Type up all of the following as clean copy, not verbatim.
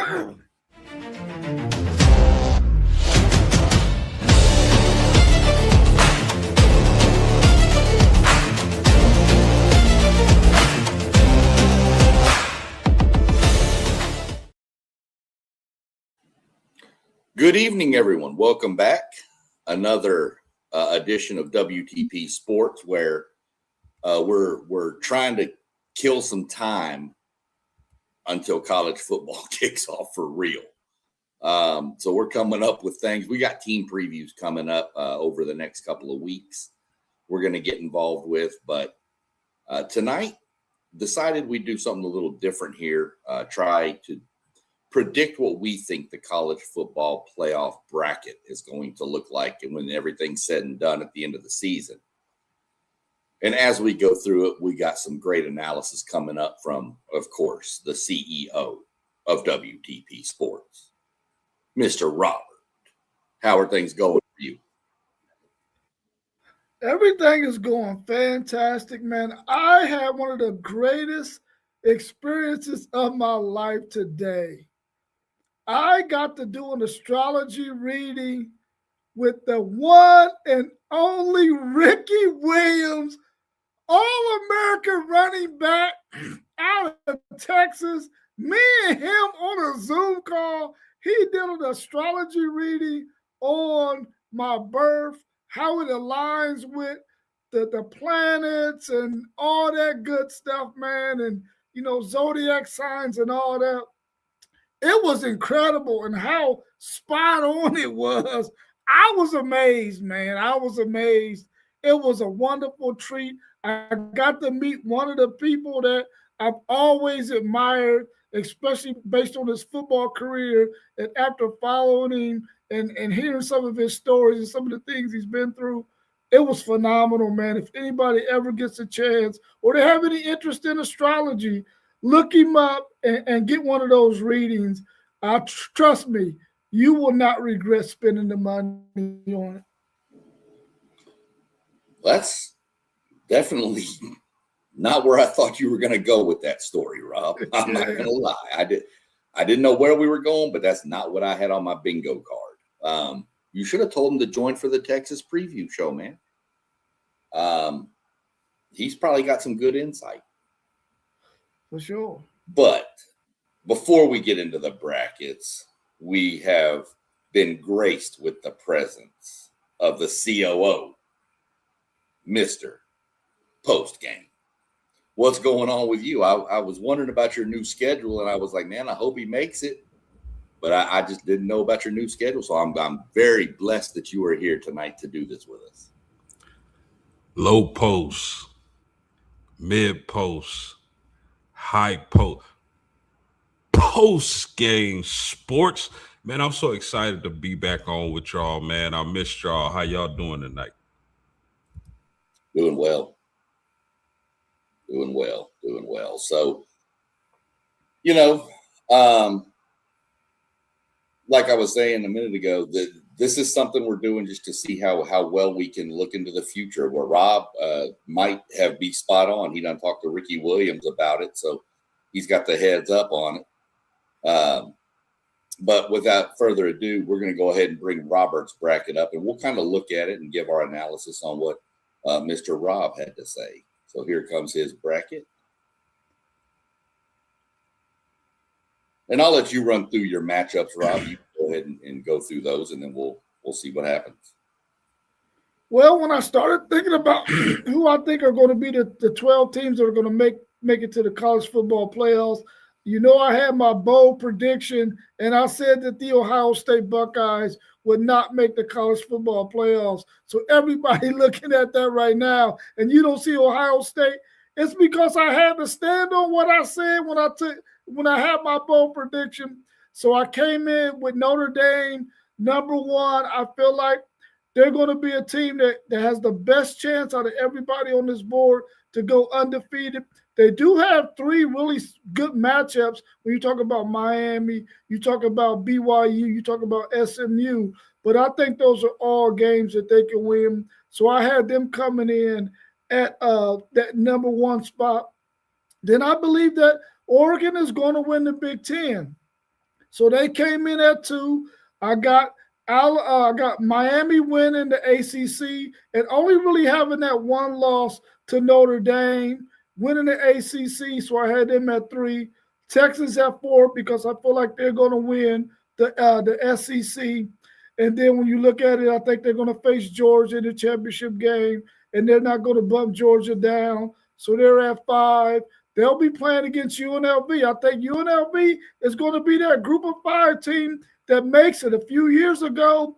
Good evening, everyone. Welcome back. Another edition of WTP Sports, where we're trying to kill some time until college football kicks off for real. So we're coming up with things. We got team previews coming up over the next couple of weeks. We're going to get involved with, but tonight decided we'd do something a little different here. Try to predict what we think the college football playoff bracket is going to look like and when everything's said and done at the end of the season. And as we go through it, we got some great analysis coming up from, of course, the CEO of WTP Sports, Mr. Robert. How are things going for you? Everything is going fantastic, man. I had one of the greatest experiences of my life today. I got to do an astrology reading with the one and only Ricky Williams, All-American running back out of Texas. Me and him on a Zoom call. He did an astrology reading on my birth, how it aligns with the planets and all that good stuff, man, and, zodiac signs and all that. It was incredible and how spot on it was. I was amazed, man. I was amazed. It was a wonderful treat. I got to meet one of the people that I've always admired, especially based on his football career. And after following him and hearing some of his stories and some of the things he's been through, it was phenomenal, man. If anybody ever gets a chance or they have any interest in astrology, look him up and get one of those readings. Trust me, you will not regret spending the money on it. That's definitely not where I thought you were going to go with that story, Rob. I'm not going to lie. I didn't know where we were going, but that's not what I had on my bingo card. You should have told him to join for the Texas preview show, man. He's probably got some good insight. For sure. But before we get into the brackets, we have been graced with the presence of the COO, Mr. Postgame. What's going on with you? I was wondering about your new schedule, and I was like, man, I hope he makes it. But I just didn't know about your new schedule, so I'm very blessed that you are here tonight to do this with us. Low post, mid post, high post game sports. Man, I'm so excited to be back on with y'all, man. I missed y'all. How y'all doing tonight? Doing well. So, like I was saying a minute ago, this is something we're doing just to see how well we can look into the future, where Rob might be spot on. He done talked to Ricky Williams about it, so he's got the heads up on it. But without further ado, we're going to go ahead and bring Robert's bracket up, and we'll kind of look at it and give our analysis on what Mr. Rob had to say. So here comes his bracket. And I'll let you run through your matchups, Rob. You go ahead and go through those, and then we'll see what happens. Well, when I started thinking about who I think are going to be the 12 teams that are going to make it to the college football playoffs, I had my bold prediction, and I said that the Ohio State Buckeyes would not make the college football playoffs. So everybody looking at that right now, and you don't see Ohio State, it's because I had to stand on what I said when I had my bold prediction. So I came in with Notre Dame, number one. I feel like they're going to be a team that has the best chance out of everybody on this board to go undefeated. They do have three really good matchups. When you talk about Miami, you talk about BYU, you talk about SMU. But I think those are all games that they can win. So I had them coming in at that number one spot. Then I believe that Oregon is going to win the Big Ten. So they came in at 2. I got I got Miami winning the ACC and only really having that one loss to Notre Dame, winning the ACC. So I had them at 3. Texas at 4 because I feel like they're going to win the SEC. And then when you look at it, I think they're going to face Georgia in the championship game, and they're not going to bump Georgia down. So they're at 5. They'll be playing against UNLV. I think UNLV is going to be that group of 5 team that makes it. A few years ago,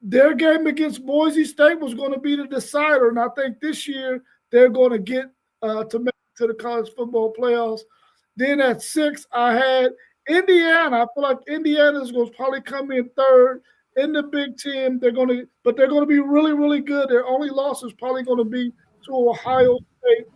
their game against Boise State was going to be the decider, and I think this year they're going to get to make it to the college football playoffs. Then at 6, I had Indiana. I feel like Indiana's going to probably come in 3rd in the Big Ten. They're going to be really, really good. Their only loss is probably going to be to Ohio State,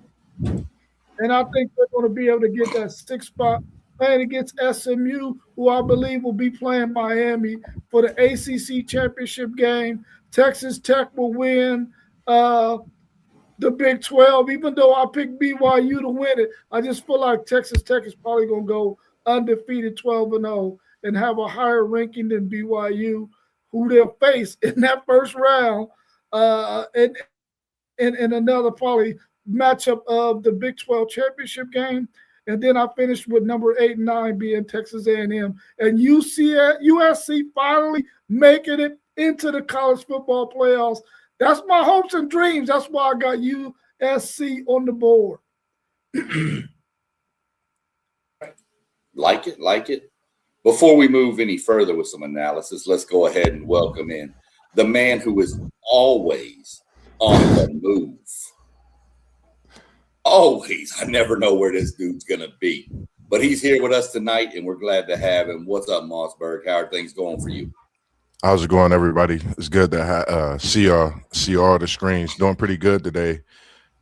and I think they're going to be able to get that 6th spot playing against SMU, who I believe will be playing Miami for the ACC championship game. Texas Tech will win the Big 12, even though I picked BYU to win it. I just feel like Texas Tech is probably going to go undefeated 12-0 and have a higher ranking than BYU, who they'll face in that first round and another probably matchup of the Big 12 championship game. And then I finished with number 8 and 9 being Texas A&M. And USC finally making it into the college football playoffs. That's my hopes and dreams. That's why I got USC on the board. Like it. Before we move any further with some analysis, let's go ahead and welcome in the man who is always on the move. Always. I never know where this dude's going to be. But he's here with us tonight, and we're glad to have him. What's up, Mossberg? How are things going for you? How's it going, everybody? It's good to see all the screens. Doing pretty good today.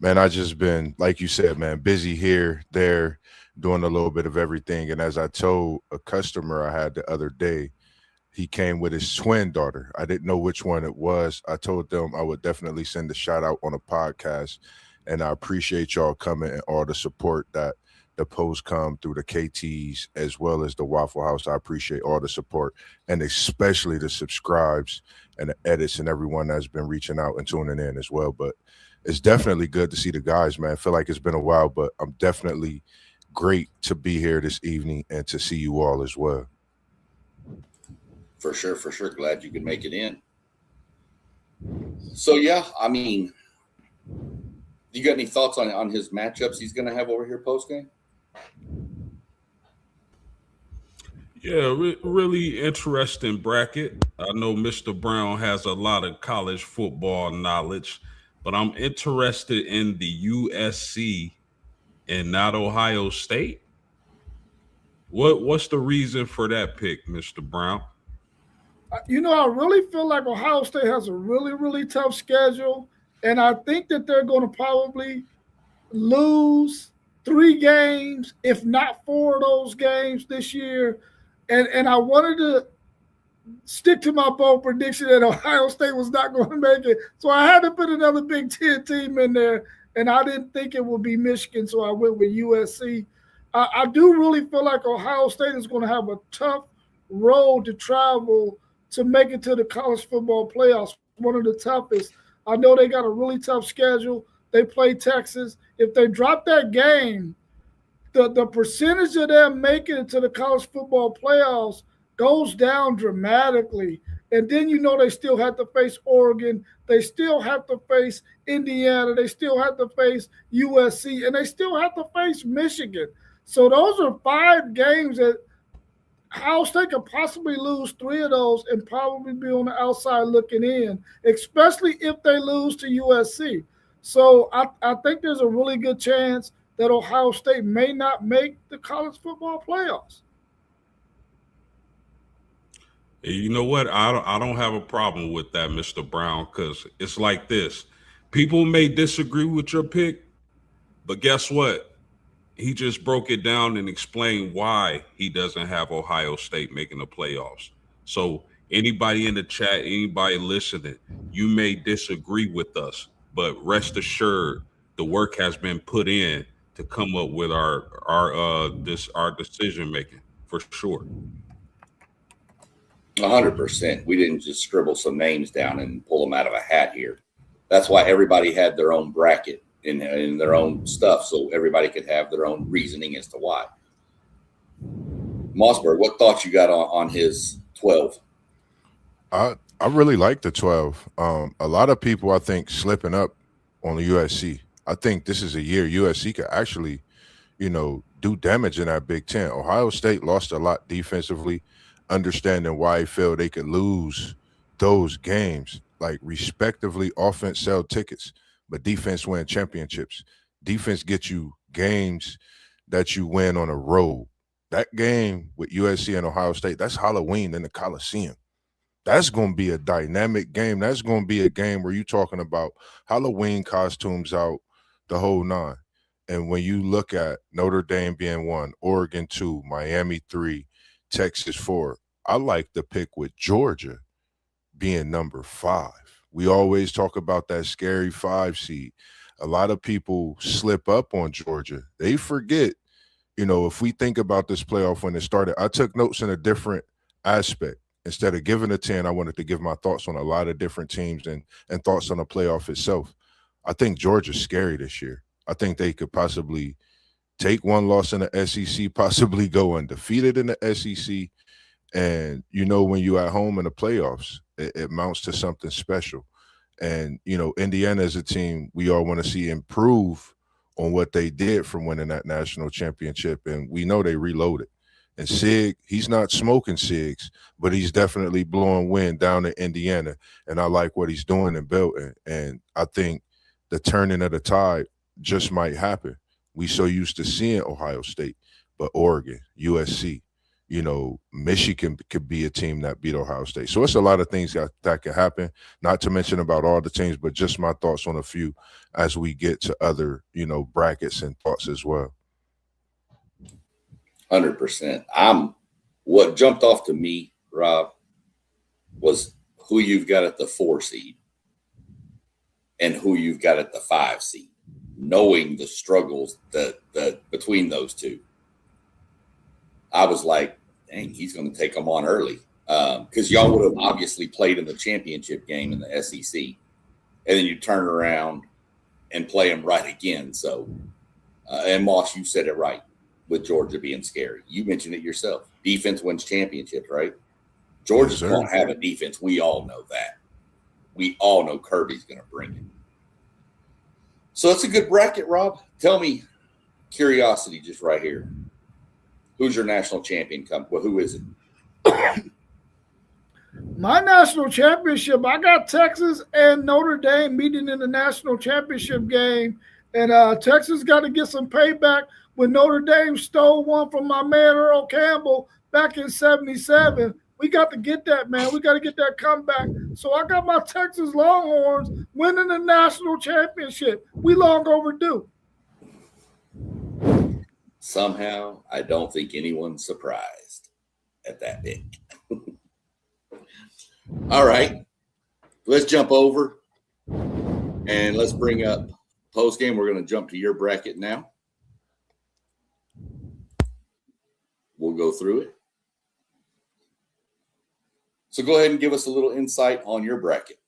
Man, I just been, like you said, man, busy here, there, doing a little bit of everything. And as I told a customer I had the other day, he came with his twin daughter. I didn't know which one it was. I told them I would definitely send a shout out on a podcast. And I appreciate y'all coming and all the support that the posts come through the KTs as well as the Waffle House. I appreciate all the support and especially the subscribes and the edits and everyone that's been reaching out and tuning in as well. But it's definitely good to see the guys, man. I feel like it's been a while, but I'm definitely great to be here this evening and to see you all as well. For sure. Glad you could make it in. So, yeah, I mean, you got any thoughts on his matchups he's going to have over here post-game? Yeah, really interesting bracket. I know Mr. Brown has a lot of college football knowledge, but I'm interested in the USC and not Ohio State. What's the reason for that pick, Mr. Brown? You know, I really feel like Ohio State has a really, really tough schedule, and I think that they're going to probably lose 3 games, if not 4 of those games this year. And I wanted to stick to my bold prediction that Ohio State was not going to make it. So I had to put another Big Ten team in there, and I didn't think it would be Michigan, so I went with USC. I do really feel like Ohio State is going to have a tough road to travel to make it to the college football playoffs, one of the toughest. I know they got a really tough schedule. They play Texas. If they drop that game, the percentage of them making it to the college football playoffs goes down dramatically. And then you know they still have to face Oregon. They still have to face Indiana. They still have to face USC. And they still have to face Michigan. So those are 5 games that Ohio State could possibly lose 3 of those and probably be on the outside looking in, especially if they lose to USC. So I think there's a really good chance that Ohio State may not make the college football playoffs. You know what? I don't have a problem with that, Mr. Brown, because it's like this. People may disagree with your pick, but guess what? He just broke it down and explained why he doesn't have Ohio State making the playoffs. So anybody in the chat, anybody listening, you may disagree with us, but rest assured the work has been put in to come up with our decision making for sure. 100%. We didn't just scribble some names down and pull them out of a hat here. That's why everybody had their own bracket in their own stuff, so everybody could have their own reasoning as to why. Mossberg, what thoughts you got on his 12? I really like the 12. A lot of people I think slipping up on the USC. I think this is a year USC could actually, do damage in that Big Ten. Ohio State lost a lot defensively, understanding why I feel they could lose those games. Like respectively, offense sell tickets, but defense win championships. Defense gets you games that you win on a road. That game with USC and Ohio State, that's Halloween in the Coliseum. That's going to be a dynamic game. That's going to be a game where you're talking about Halloween costumes out, the whole nine. And when you look at Notre Dame being 1, Oregon 2, Miami 3, Texas 4, I like the pick with Georgia being number 5. We always talk about that scary 5 seed. A lot of people slip up on Georgia. They forget, if we think about this playoff when it started, I took notes in a different aspect. Instead of giving a 10, I wanted to give my thoughts on a lot of different teams and thoughts on the playoff itself. I think Georgia's scary this year. I think they could possibly take one loss in the SEC, possibly go undefeated in the SEC. And, when you're at home in the playoffs, it mounts to something special. And, Indiana is a team we all want to see improve on what they did from winning that national championship. And we know they reloaded. And Sig, he's not smoking cigs, but he's definitely blowing wind down in Indiana. And I like what he's doing in Belton. And I think the turning of the tide just might happen. We so used to seeing Ohio State, but Oregon, USC, Michigan could be a team that beat Ohio State. So it's a lot of things that could happen, not to mention about all the teams, but just my thoughts on a few as we get to other, brackets and thoughts as well. 100%. What jumped off to me, Rob, was who you've got at the 4 seed and who you've got at the 5 seed, knowing the struggles that between those two. I was like, dang, he's going to take them on early because y'all would have obviously played in the championship game in the SEC, and then you turn around and play them right again. So, and Moss, you said it right with Georgia being scary. You mentioned it yourself. Defense wins championships, right? Georgia's going to have a defense. We all know that. We all know Kirby's going to bring it. So it's a good bracket, Rob. Tell me, curiosity just right here. Who's your national champion? Well, who is it? My national championship, I got Texas and Notre Dame meeting in the national championship game. And Texas got to get some payback when Notre Dame stole one from my man Earl Campbell back in 77. We got to get that, man. We got to get that comeback. So I got my Texas Longhorns winning the national championship. We long overdue. Somehow, I don't think anyone's surprised at that pick. All right. Let's jump over and let's bring up post game. We're going to jump to your bracket now. We'll go through it. So go ahead and give us a little insight on your bracket.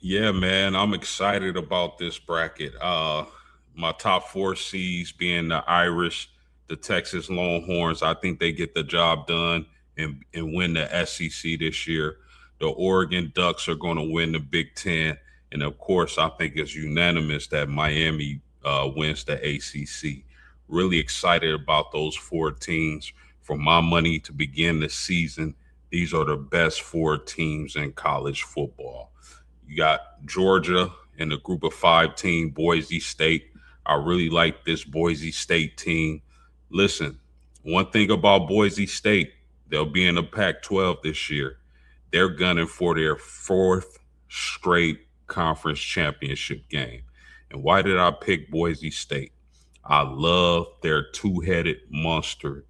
Yeah, man, I'm excited about this bracket. My top 4 seeds being the Irish, the Texas Longhorns. I think they get the job done and win the SEC this year. The Oregon Ducks are going to win the Big Ten. And, of course, I think it's unanimous that Miami wins the ACC. Really excited about those 4 teams. For my money to begin the season, these are the best 4 teams in college football. You got Georgia in the group of 5 team, Boise State. I really like this Boise State team. Listen, one thing about Boise State, they'll be in the Pac-12 this year. They're gunning for their 4th straight conference championship game. And why did I pick Boise State? I love their two-headed monster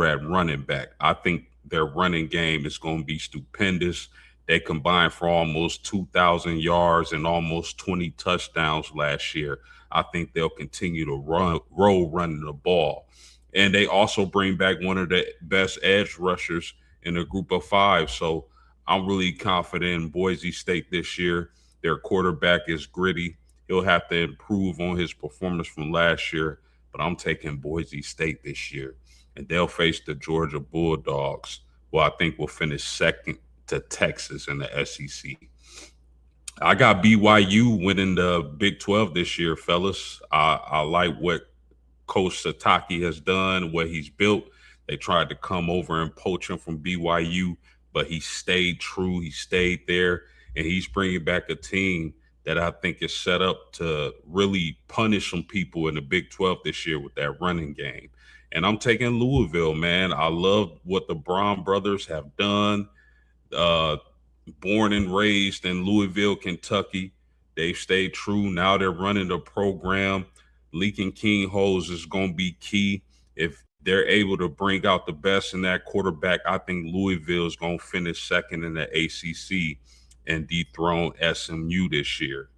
at running back. I think their running game is going to be stupendous. They combined for almost 2,000 yards and almost 20 touchdowns last year. I think they'll continue to roll running the ball. And they also bring back one of the best edge rushers in a group of 5. So I'm really confident in Boise State this year. Their quarterback is gritty. He'll have to improve on his performance from last year, but I'm taking Boise State this year. And they'll face the Georgia Bulldogs, who I think will finish second to Texas in the SEC. I got BYU winning the Big 12 this year, fellas. I like what Coach Sataki has done, what he's built. They tried to come over and poach him from BYU, but he stayed true. He stayed there, and he's bringing back a team that I think is set up to really punish some people in the Big 12 this year with that running game. And I'm taking Louisville, man. I love what the Brown brothers have done. Born and raised in Louisville, Kentucky. They've stayed true. Now they're running the program. Leaking King Hose is going to be key. If they're able to bring out the best in that quarterback, I think Louisville is going to finish second in the ACC and dethrone SMU this year.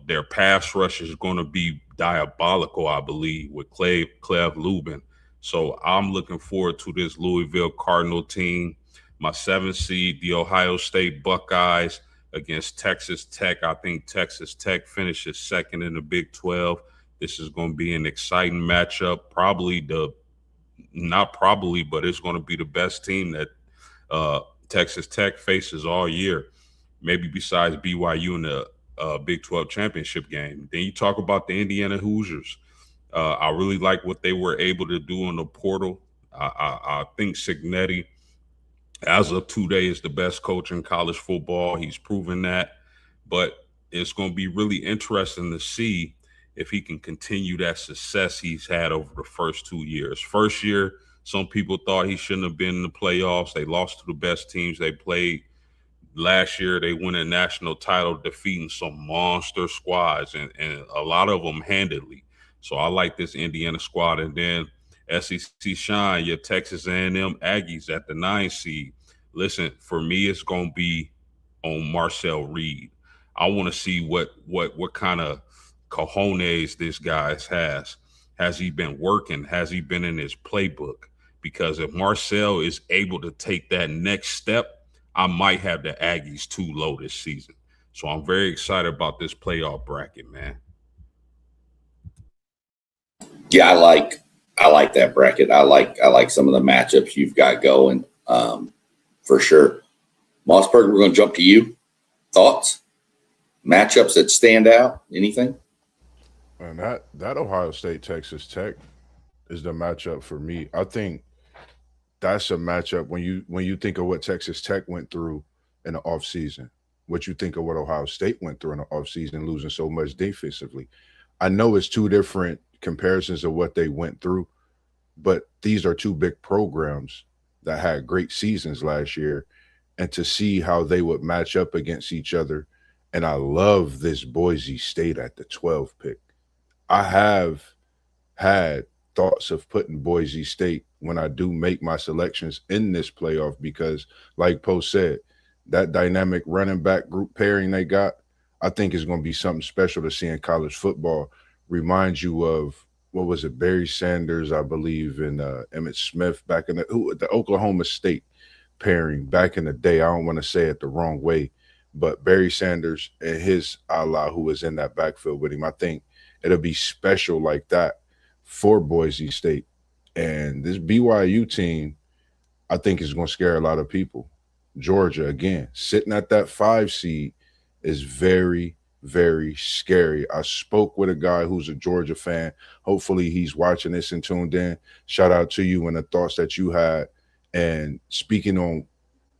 Their pass rush is going to be diabolical, I believe, with Cleve Lubin. So I'm looking forward to this Louisville Cardinal team. My 7th seed, the Ohio State Buckeyes against Texas Tech. I think Texas Tech finishes second in the Big 12. This is going to be an exciting matchup. But it's going to be the best team that Texas Tech faces all year, maybe besides BYU in the Big 12 championship game. Then you talk about the Indiana Hoosiers. I really like what they were able to do in the portal. I think Cignetti, as of today, is the best coach in college football. He's proven that. But it's going to be really interesting to see if he can continue that success he's had over the first 2 years. First year, some people thought he shouldn't have been in the playoffs. They lost to the best teams they played. Last year, they won a national title, defeating some monster squads, and a lot of them handedly. So I like this Indiana squad. And then SEC Shine, your Texas A&M Aggies at the 9 seed. Listen, for me, it's going to be on Marcel Reed. I want to see what kind of cojones this guy has. Has he been working? Has he been in his playbook? Because if Marcel is able to take that next step, I might have the Aggies too low this season. So I'm very excited about this playoff bracket, man. Yeah, I like that bracket. I like some of the matchups you've got going, for sure. Mossberg, we're going to jump to you. Thoughts? Matchups that stand out? Anything? And that Ohio State Texas Tech is the matchup for me. I think that's a matchup when you think of what Texas Tech went through in the offseason, what you think of what Ohio State went through in the offseason, losing so much defensively. I know it's two different comparisons of what they went through, but these are two big programs that had great seasons last year, and to see how they would match up against each other. And I love this Boise State at the 12 pick. I have had thoughts of putting Boise State when I do make my selections in this playoff because, like Poe said, that dynamic running back group pairing they got, I think is going to be something special to see in college football. Reminds you of, what was it, Barry Sanders, I believe, and Emmitt Smith back in the Oklahoma State pairing back in the day. I don't want to say it the wrong way, but Barry Sanders and his Allah who was in that backfield with him, I think it'll be special like that for Boise State. And this BYU team, I think, is going to scare a lot of people. Georgia, again, sitting at that 5 seed is very, very scary. I spoke with a guy who's a Georgia fan. Hopefully he's watching this and tuned in. Shout out to you and the thoughts that you had. And speaking on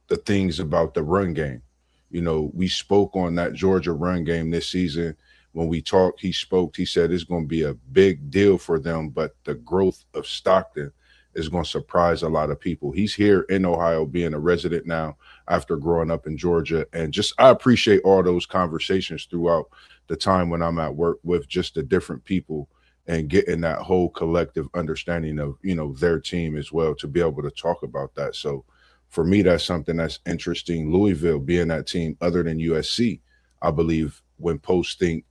the things about the run game, you know, we spoke on that Georgia run game this season. When we talked, he said it's going to be a big deal for them, but the growth of Stockton is going to surprise a lot of people. He's here in Ohio, being a resident now after growing up in Georgia. And just, I appreciate all those conversations throughout the time when I'm at work with just the different people and getting that whole collective understanding of, you know, their team as well, to be able to talk about that. So for me, that's something that's interesting. Louisville being that team other than USC, I believe when posts think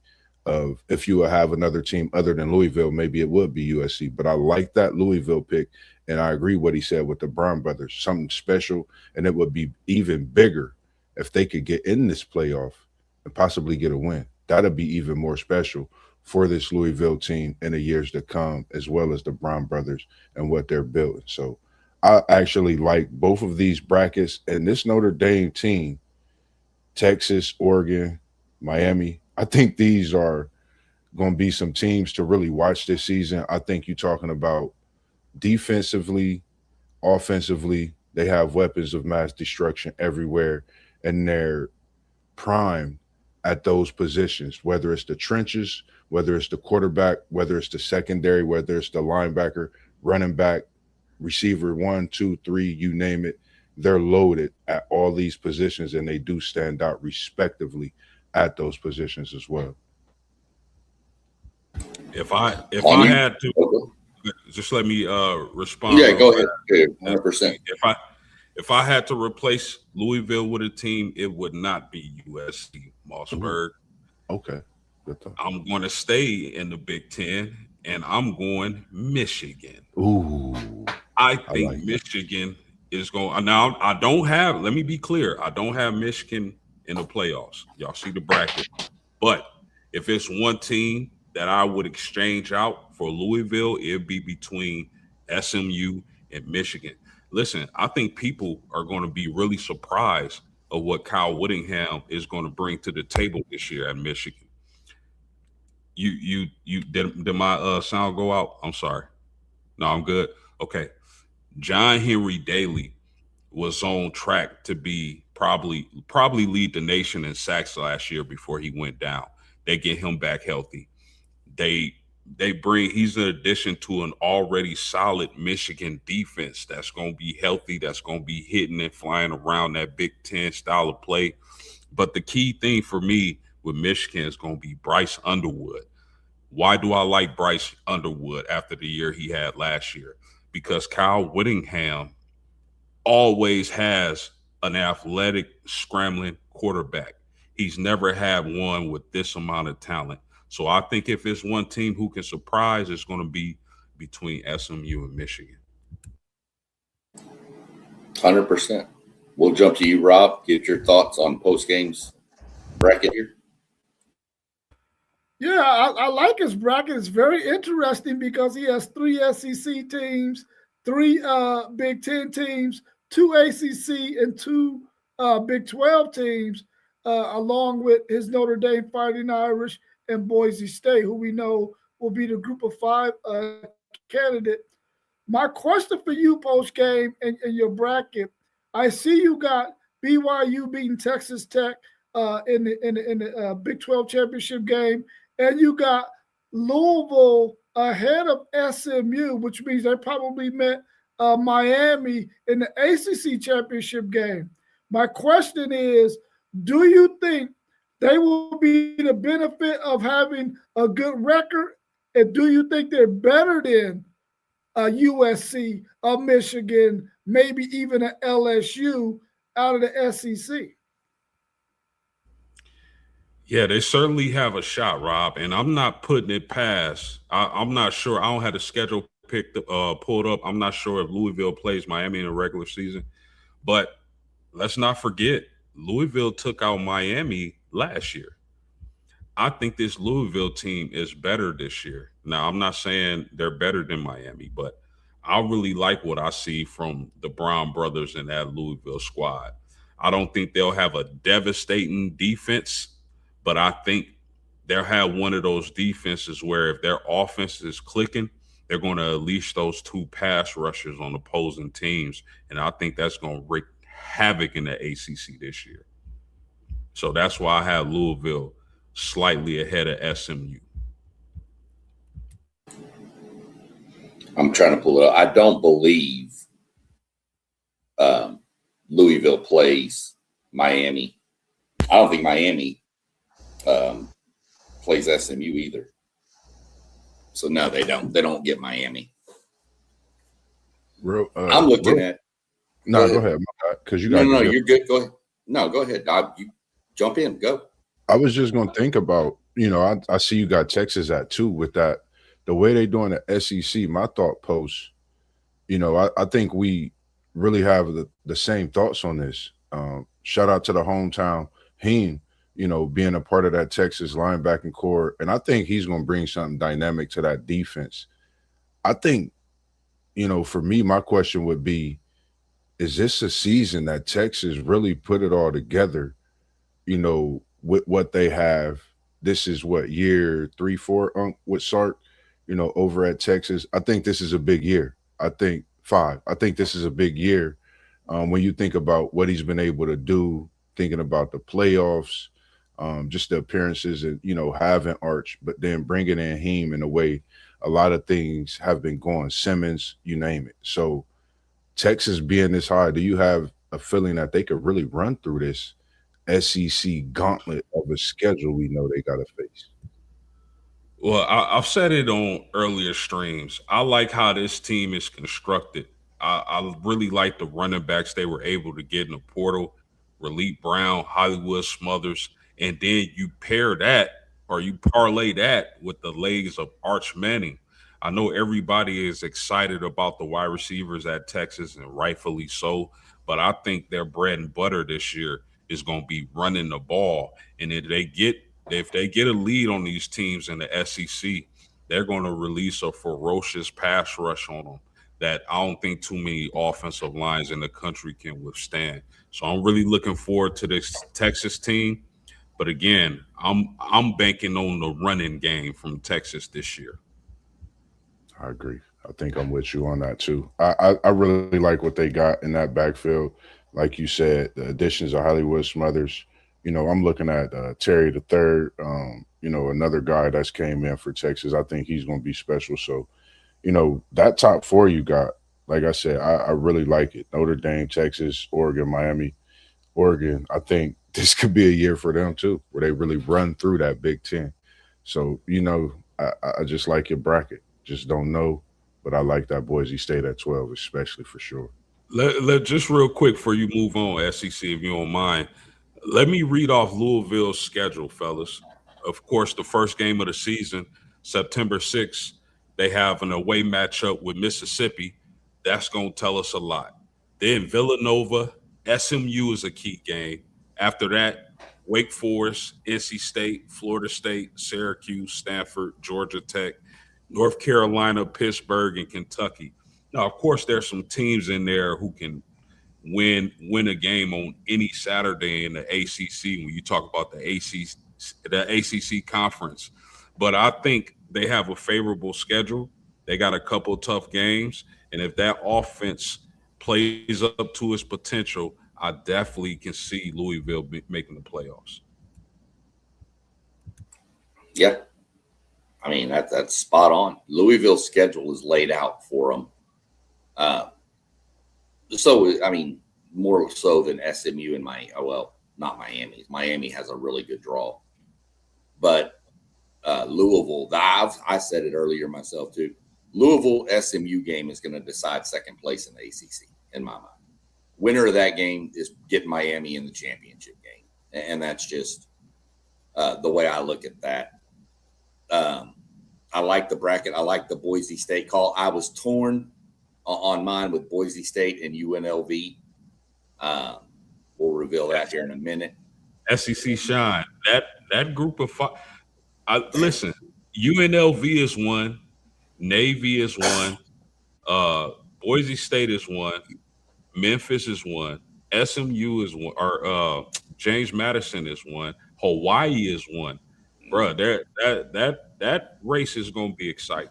of if you would have another team other than Louisville, maybe it would be USC. But I like that Louisville pick, and I agree what he said with the Brown brothers, something special, and it would be even bigger if they could get in this playoff and possibly get a win. That'd be even more special for this Louisville team in the years to come, as well as the Brown brothers and what they're building. So I actually like both of these brackets, and this Notre Dame team, Texas, Oregon, Miami, I think these are going to be some teams to really watch this season. I think you're talking about defensively, offensively, they have weapons of mass destruction everywhere, and they're prime at those positions, whether it's the trenches, whether it's the quarterback, whether it's the secondary, whether it's the linebacker, running back, receiver 1, 2, 3, you name it. They're loaded at all these positions, and they do stand out respectively at those positions as well. If I had to, just let me respond. Yeah, go ahead. 100%. If I had to replace Louisville with a team, it would not be USC Mossberg. Okay. I'm going to stay in the Big Ten, and I'm going Michigan. Ooh. I think Michigan is going. Now, I don't have, let me be clear, I don't have Michigan in the playoffs. Y'all see the bracket. But if it's one team that I would exchange out for Louisville, it'd be between SMU and Michigan. Listen, I think people are going to be really surprised of what Kyle Whittingham is going to bring to the table this year at Michigan. You did my sound go out? I'm sorry. No, I'm good. Okay. John Henry Daly was on track to be probably lead the nation in sacks last year before he went down. They get him back healthy. He's an addition to an already solid Michigan defense that's going to be healthy, that's going to be hitting and flying around that Big Ten style of play. But the key thing for me with Michigan is going to be Bryce Underwood. Why do I like Bryce Underwood after the year he had last year? Because Kyle Whittingham always has an athletic, scrambling quarterback. He's never had one with this amount of talent. So I think if it's one team who can surprise, it's going to be between SMU and Michigan. 100%. We'll jump to you, Rob. Get your thoughts on post-games bracket here. Yeah, I like his bracket. It's very interesting because he has 3 SEC teams, 3 Big Ten teams, 2 ACC, and 2 Big 12 teams, along with his Notre Dame Fighting Irish and Boise State, who we know will be the group of 5 candidate. My question for you post-game and your bracket, I see you got BYU beating Texas Tech in the Big 12 championship game, and you got Louisville ahead of SMU, which means they probably met Miami in the ACC championship game. My question is, do you think they will be the benefit of having a good record? And do you think they're better than USC, Michigan, maybe even an LSU out of the SEC? Yeah, they certainly have a shot, Rob, and I'm not putting it past. I'm not sure. I don't have the schedule pulled up. I'm not sure if Louisville plays Miami in the regular season, but let's not forget Louisville took out Miami last year. I think this Louisville team is better this year. Now, I'm not saying they're better than Miami, but I really like what I see from the Brown brothers in that Louisville squad. I don't think they'll have a devastating defense, but I think they'll have one of those defenses where if their offense is clicking, they're going to unleash those 2 pass rushers on opposing teams. And I think that's going to wreak havoc in the ACC this year. So that's why I have Louisville slightly ahead of SMU. I'm trying to pull it up. I don't believe Louisville plays Miami. I don't think Miami plays SMU either. So no, they don't. They don't get Miami. I'm looking at. No, go ahead. Because you got. No, you're good. Go ahead. No, go ahead. You jump in. Go. I was just going to think about I see you got Texas at 2 with that. The way they doing the SEC, my thought post, I think we really have the same thoughts on this. Shout out to the hometown Heen, being a part of that Texas linebacking core. And I think he's going to bring something dynamic to that defense. I think, for me, my question would be, is this a season that Texas really put it all together, with what they have? This is what, year 3, 4, with Sark, over at Texas. I think this is a big year. I think 5. I think this is a big year. When you think about what he's been able to do, thinking about the playoffs, just the appearances and, having Arch, but then bringing in him in a way a lot of things have been going, Simmons, you name it. So Texas being this high, do you have a feeling that they could really run through this SEC gauntlet of a schedule we know they got to face? Well, I've said it on earlier streams. I like how this team is constructed. I really like the running backs they were able to get in the portal, Raleigh Brown, Hollywood Smothers, and then you pair that or you parlay that with the legs of Arch Manning. I know everybody is excited about the wide receivers at Texas, and rightfully so, but I think their bread and butter this year is going to be running the ball. And if they get a lead on these teams in the SEC, they're going to release a ferocious pass rush on them that I don't think too many offensive lines in the country can withstand. So I'm really looking forward to this Texas team. But again, I'm banking on the running game from Texas this year. I agree. I think I'm with you on that too. I really like what they got in that backfield. Like you said, the additions of Hollywood Smothers. I'm looking at Terry the third. Another guy that's came in for Texas. I think he's going to be special. So, that top 4 you got, like I said, I really like it. Notre Dame, Texas, Oregon, Miami, Oregon. I think this could be a year for them too, where they really run through that Big Ten. So, I just like your bracket. Just don't know, but I like that Boise State at 12, especially for sure. Let just real quick before you move on, SEC, if you don't mind, let me read off Louisville's schedule, fellas. Of course, the first game of the season, September 6th, they have an away matchup with Mississippi. That's going to tell us a lot. Then Villanova, SMU is a key game. After that, Wake Forest, NC State, Florida State, Syracuse, Stanford, Georgia Tech, North Carolina, Pittsburgh, and Kentucky. Now, of course, there's some teams in there who can win a game on any Saturday in the ACC when you talk about the ACC conference. But I think they have a favorable schedule. They got a couple of tough games, and if that offense plays up to its potential, I definitely can see Louisville making the playoffs. Yeah. I mean, that's spot on. Louisville's schedule is laid out for them. So, I mean, more so than SMU and not Miami. Miami has a really good draw. But Louisville, I said it earlier myself too. Louisville SMU game is going to decide second place in the ACC, in my mind. Winner of that game is getting Miami in the championship game. And that's just the way I look at that. I like the bracket. I like the Boise State call. I was torn on mine with Boise State and UNLV. We'll reveal that here in a minute. SEC shine. That group of five. Listen, UNLV is one. Navy is one. Boise State is one. Memphis is one. SMU is one. Or James Madison is one. Hawaii is one. Bro, that race is going to be exciting.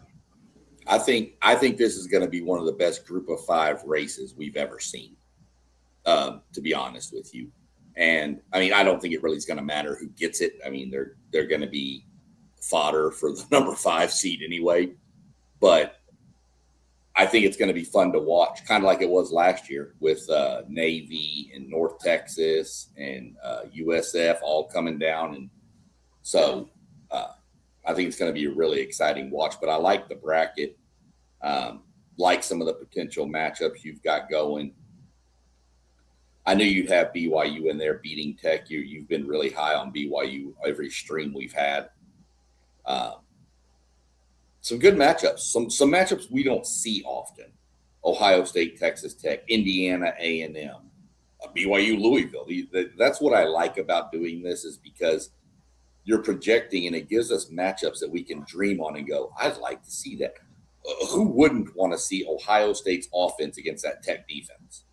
I think this is going to be one of the best group of 5 races we've ever seen, to be honest with you. And I mean, I don't think it really is going to matter who gets it. I mean, they're going to be fodder for the number 5 seed anyway. But I think it's going to be fun to watch, kind of like it was last year with Navy and North Texas and USF all coming down. And so I think it's going to be a really exciting watch. But I like the bracket, like some of the potential matchups you've got going. I knew you'd have BYU in there beating Tech. You've been really high on BYU every stream we've had. Um, some good matchups, some matchups we don't see often. Ohio State, Texas Tech, Indiana, A&M, BYU, Louisville. That's what I like about doing this, is because you're projecting and it gives us matchups that we can dream on and go, I'd like to see that. Who wouldn't want to see Ohio State's offense against that Tech defense?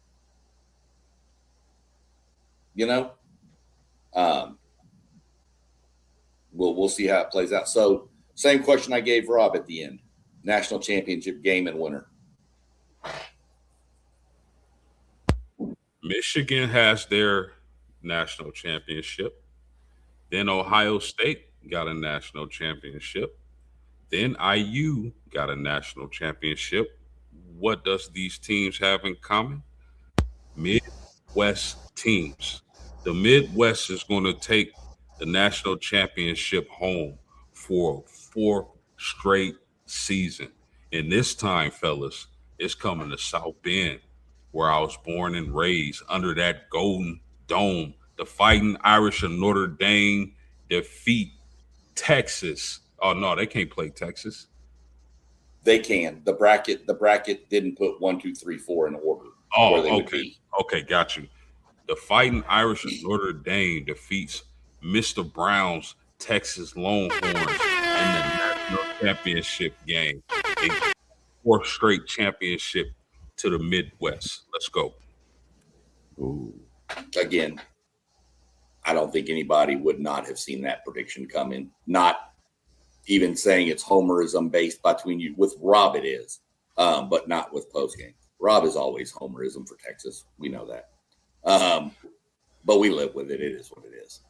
You know, we'll see how it plays out. So, same question I gave Rob at the end: national championship game and winner. Michigan has their national championship. Then Ohio State got a national championship. Then IU got a national championship. What does these teams have in common? Midwest teams. The Midwest is going to take the national championship home for a fourth straight season. And this time, fellas, it's coming to South Bend, where I was born and raised, under that golden dome. The Fighting Irish of Notre Dame defeat Texas. Oh no, they can't play Texas. They can. The bracket didn't put 1, 2, 3, 4 in order. Oh, where they would okay. be. Okay, got you. The Fighting Irish of Notre Dame defeats Mr. Brown's Texas Longhorns in the national championship game. A fourth straight championship to the Midwest. Let's go. Ooh. Again, I don't think anybody would not have seen that prediction coming. Not even saying it's homerism based between you. With Rob, it is, but not with postgame. Rob is always homerism for Texas. We know that. But we live with it. It is what it is.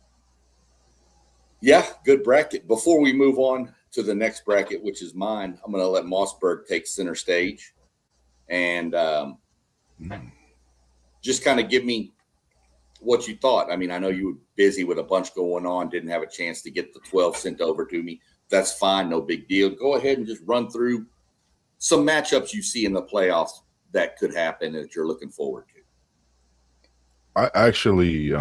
Yeah, good bracket. Before we move on to the next bracket, which is mine, I'm going to let Mossberg take center stage and just kind of give me what you thought. I mean, I know you were busy with a bunch going on, didn't have a chance to get the 12 sent over to me. That's fine. No big deal. Go ahead and just run through some matchups you see in the playoffs that could happen that you're looking forward to. I actually,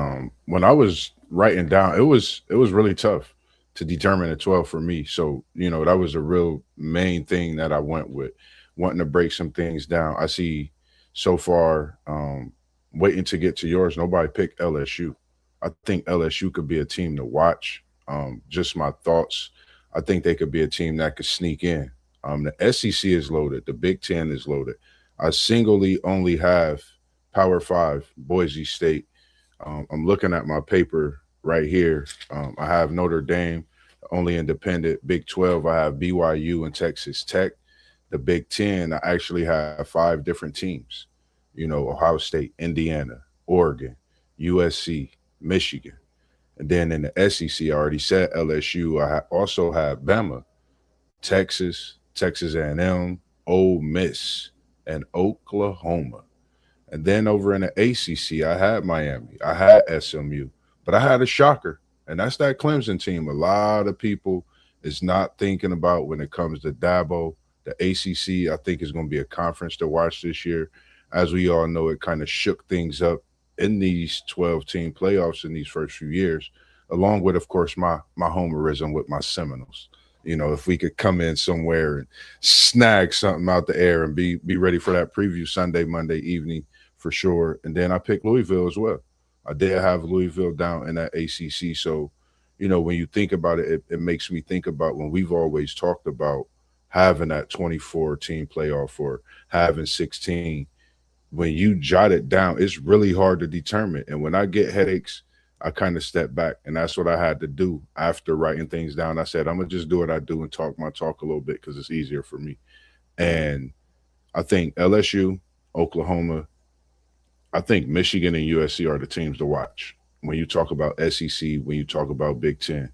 when I was writing down, it was really tough to determine a 12 for me. So, that was a real main thing that I went with, wanting to break some things down. I see so far, waiting to get to yours, nobody picked LSU. I think LSU could be a team to watch. Just my thoughts. I think they could be a team that could sneak in. The SEC is loaded. The Big Ten is loaded. I singly only have Power 5, Boise State. I'm looking at my paper right here. I have Notre Dame, only independent. Big 12, I have BYU and Texas Tech. The Big Ten, I actually have 5 different teams. Ohio State, Indiana, Oregon, USC, Michigan. And then in the SEC, I already said LSU. I also have Bama, Texas, Texas A&M, Ole Miss, and Oklahoma. And then over in the ACC, I had Miami, I had SMU, but I had a shocker, and that's that Clemson team. A lot of people is not thinking about when it comes to Dabo. The ACC, I think, is going to be a conference to watch this year. As we all know, it kind of shook things up in these 12-team playoffs in these first few years, along with, of course, my homerism with my Seminoles. If we could come in somewhere and snag something out the air and be ready for that preview Sunday, Monday evening for sure. And then I picked Louisville as well. I did have Louisville down in that ACC. So, when you think about it, it makes me think about when we've always talked about having that 24-team playoff or having 16. When you jot it down, it's really hard to determine. And when I get headaches, I kind of step back. And that's what I had to do after writing things down. I said, I'm going to just do what I do and talk my talk a little bit because it's easier for me. And I think LSU, Oklahoma, I think Michigan and USC are the teams to watch. When you talk about SEC, when you talk about Big Ten,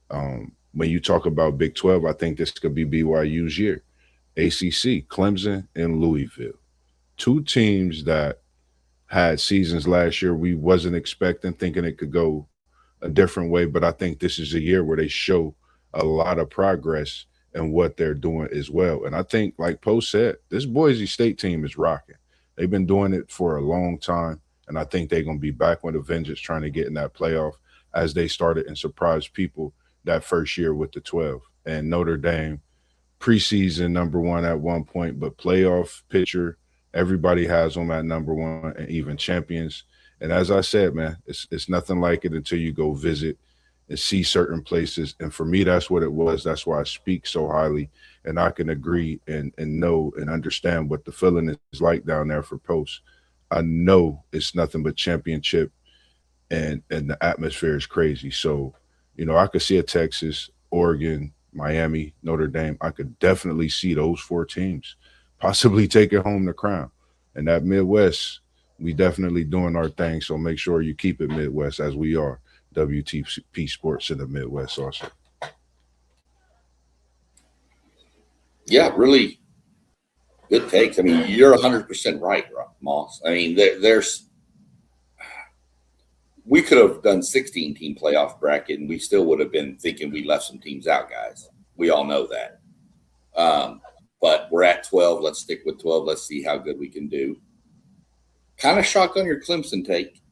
when you talk about Big 12, I think this could be BYU's year. ACC, Clemson and Louisville. 2 teams that had seasons last year we wasn't expecting, thinking it could go a different way. But I think this is a year where they show a lot of progress in what they're doing as well. And I think, like Post said, this Boise State team is rocking. They've been doing it for a long time. And I think they're going to be back with a vengeance trying to get in that playoff as they started and surprised people that first year with the 12. and Notre Dame. Preseason #1 at one point, but playoff picture, everybody has them at #1 and even champions. And as I said, man, it's nothing like it until you go visit and see certain places. And for me, that's what it was. That's why I speak so highly, and I can agree and know and understand what the feeling is like down there for Post. I know it's nothing but championship, and the atmosphere is crazy. So, I could see a Texas, Oregon, Miami, Notre Dame. I could definitely see those 4 teams possibly taking home the crown. And that Midwest, we definitely doing our thing. So make sure you keep it Midwest, as we are WTP Sports in the Midwest also. Yeah, really good takes. I mean, you're 100% right, Moss. I mean, we could have done 16-team playoff bracket, and we still would have been thinking we left some teams out, guys. We all know that. But we're at 12. Let's stick with 12. Let's see how good we can do. Kind of shocked on your Clemson take.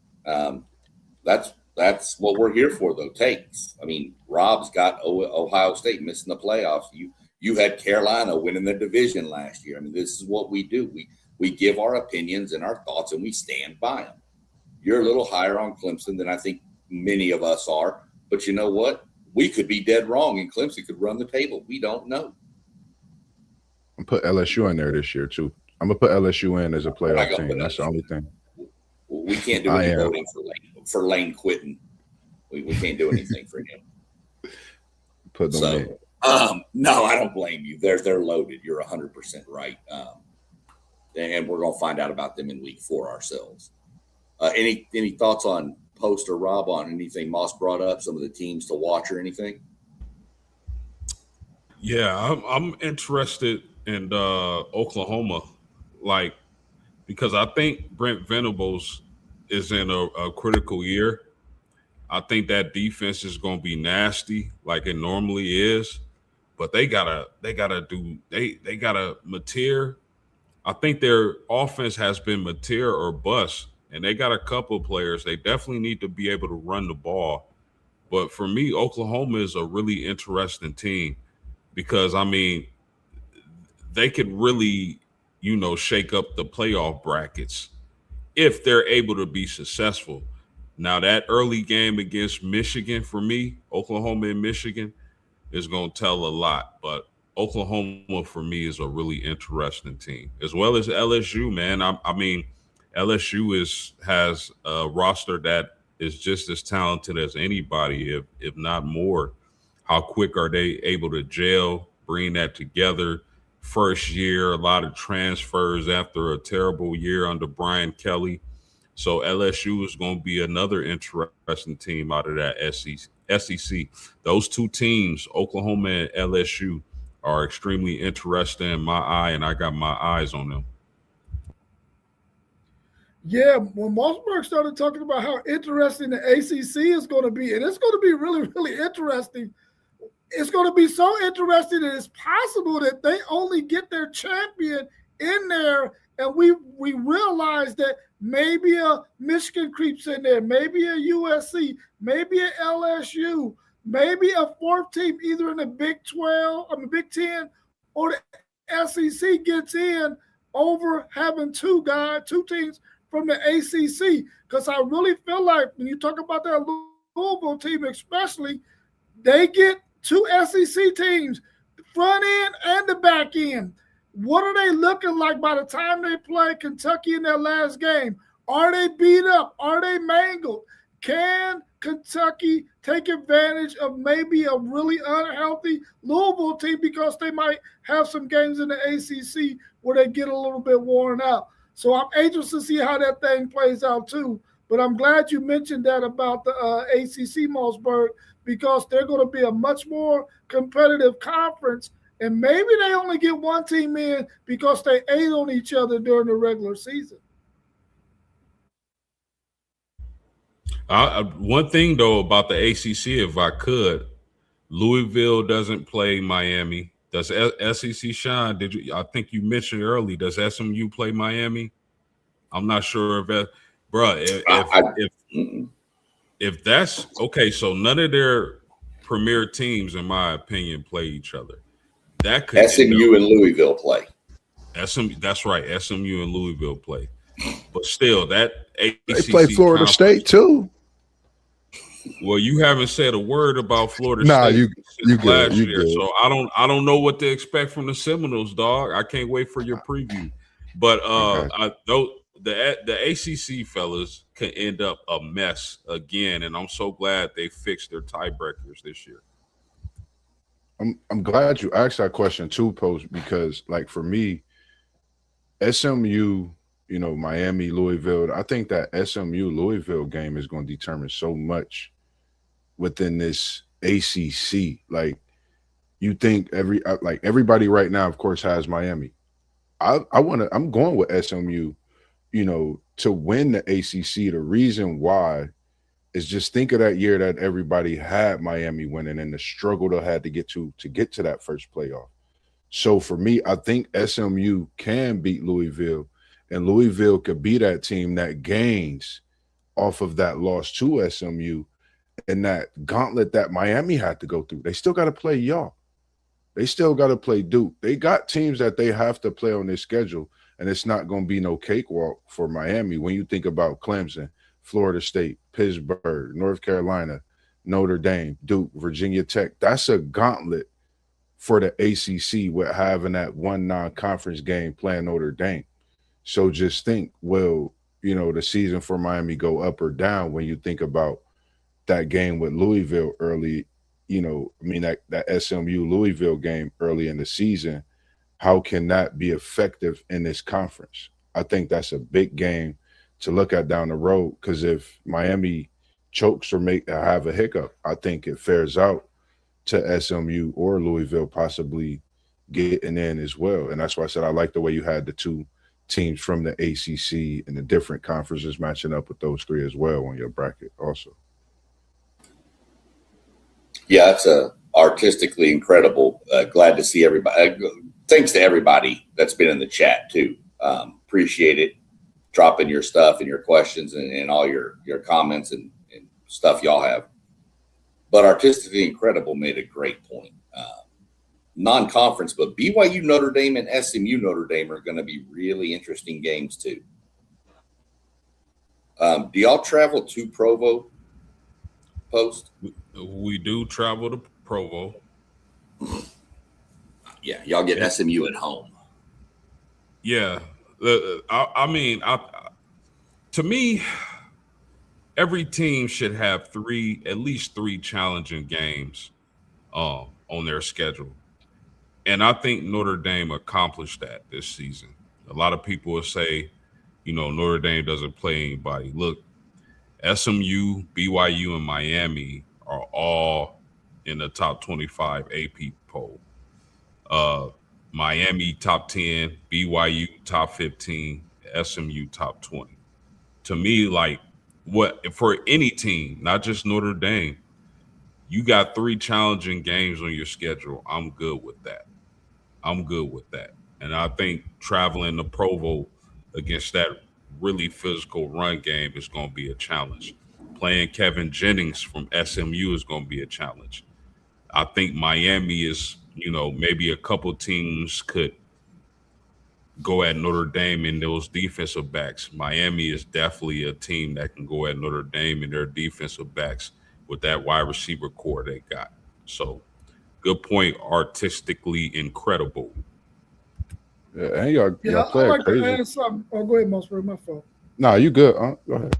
That's what we're here for, though. Takes. I mean, Rob's got Ohio State missing the playoffs. You had Carolina winning the division last year. I mean, this is what we do. We give our opinions and our thoughts, and we stand by them. You're a little higher on Clemson than I think many of us are. But you know what? We could be dead wrong, and Clemson could run the table. We don't know. I'm put LSU in there this year, too. I'm going to put LSU in as a playoff team. That's the only thing. We can't do any voting for Lane quitting. We can't do anything for him. Put them in. No, I don't blame you. They're loaded. You're 100% right. And we're going to find out about them in week 4 ourselves. Any thoughts on Post or Rob on anything Moss brought up, some of the teams to watch or anything? Yeah, I'm interested in Oklahoma, because I think Brent Venables is in a critical year. I think that defense is going to be nasty, like it normally is, but they gotta mature. I think their offense has been mature or bust, and they got a couple of players. They definitely need to be able to run the ball. But for me, Oklahoma is a really interesting team because, I mean, they could really, shake up the playoff brackets if they're able to be successful. Now, that early game against Michigan, for me, Oklahoma and Michigan, is going to tell a lot. But Oklahoma, for me, is a really interesting team, as well as LSU, man. I mean, LSU has a roster that is just as talented as anybody, if not more. How quick are they able to gel, bring that together? First year, a lot of transfers after a terrible year under Brian Kelly. So LSU is going to be another interesting team out of that SEC. Those two teams, Oklahoma and LSU, are extremely interesting in my eye, and I got my eyes on them. Yeah, when Mossberg started talking about how interesting the ACC is going to be, and it's going to be really, really interesting. It's going to be so interesting that it's possible that they only get their champion in there, and we realize that maybe a Michigan creeps in there, maybe a USC, maybe a LSU, maybe a 4th team either in the Big 10 or the SEC gets in over having two teams from the ACC. Because I really feel like when you talk about that Louisville team especially, they get 2 SEC teams, front end and the back end. What are they looking like by the time they play Kentucky in their last game? Are they beat up? Are they mangled? Can Kentucky take advantage of maybe a really unhealthy Louisville team because they might have some games in the ACC where they get a little bit worn out? So I'm anxious to see how that thing plays out too. But I'm glad you mentioned that about the ACC, Mossberg, because they're going to be a much more competitive conference. And maybe they only get 1 team in because they ate on each other during the regular season. One thing, though, about the ACC, if I could, Louisville doesn't play Miami. Does SEC shine? I think you mentioned early. Does SMU play Miami? I'm not sure if that, bro. If that's okay, so none of their premier teams, in my opinion, play each other. That could SMU and Louisville play. That's right. SMU and Louisville play. But still, that ACC They play Florida State too. Well, you haven't said a word about Florida Nah, State you since good. last You year, good. so I don't know what to expect from the Seminoles, dog. I can't wait for your preview. But the ACC fellas can end up a mess again, and I'm so glad they fixed their tiebreakers this year. I'm glad you asked that question too, Post, because like for me, SMU, Miami, Louisville, I think that SMU Louisville game is going to determine so much within this ACC. Like you think everybody right now, of course, has Miami. I'm going with SMU, to win the ACC. The reason why is just think of that year that everybody had Miami winning and the struggle they had to get to that first playoff. So for me, I think SMU can beat Louisville, and Louisville could be that team that gains off of that loss to SMU and that gauntlet that Miami had to go through. They still got to play y'all. They still got to play Duke. They got teams that they have to play on their schedule, and it's not going to be no cakewalk for Miami. When you think about Clemson, Florida State, Pittsburgh, North Carolina, Notre Dame, Duke, Virginia Tech, that's a gauntlet for the ACC with having that one non-conference game playing Notre Dame. So just think, will, the season for Miami go up or down when you think about that game with Louisville early, that SMU Louisville game early in the season, how can that be effective in this conference? I think that's a big game to look at down the road, because if Miami chokes or have a hiccup, I think it fares out to SMU or Louisville possibly getting in as well. And that's why I said I like the way you had the two teams from the ACC and the different conferences matching up with those three as well on your bracket also. Yeah, it's artistically incredible. Glad to see everybody. Thanks to everybody that's been in the chat too. Appreciate it. Dropping your stuff and your questions and all your comments and stuff y'all have. But artistically incredible made a great point. Non-conference, but BYU Notre Dame and SMU Notre Dame are going to be really interesting games too. Do y'all travel to Provo, Post? We do travel to Provo. Yeah, y'all get SMU at home. Yeah. To me, every team should have at least three challenging games on their schedule. And I think Notre Dame accomplished that this season. A lot of people will say, Notre Dame doesn't play anybody. Look, SMU, BYU, and Miami are all in the top 25 AP poll. Miami top 10, BYU top 15, SMU top 20. To me, like, what for any team, not just Notre Dame, you got three challenging games on your schedule. I'm good with that. And I think traveling to Provo against that really physical run game is going to be a challenge. Playing Kevin Jennings from SMU is going to be a challenge. I think Miami is, maybe a couple teams could go at Notre Dame in those defensive backs. Miami is definitely a team that can go at Notre Dame in their defensive backs with that wide receiver core they got. So, good point. Artistically incredible. Yeah, and y'all play I'd like crazy. to add something. Oh, go ahead, Mossberg. My fault. Nah, you good. Go ahead.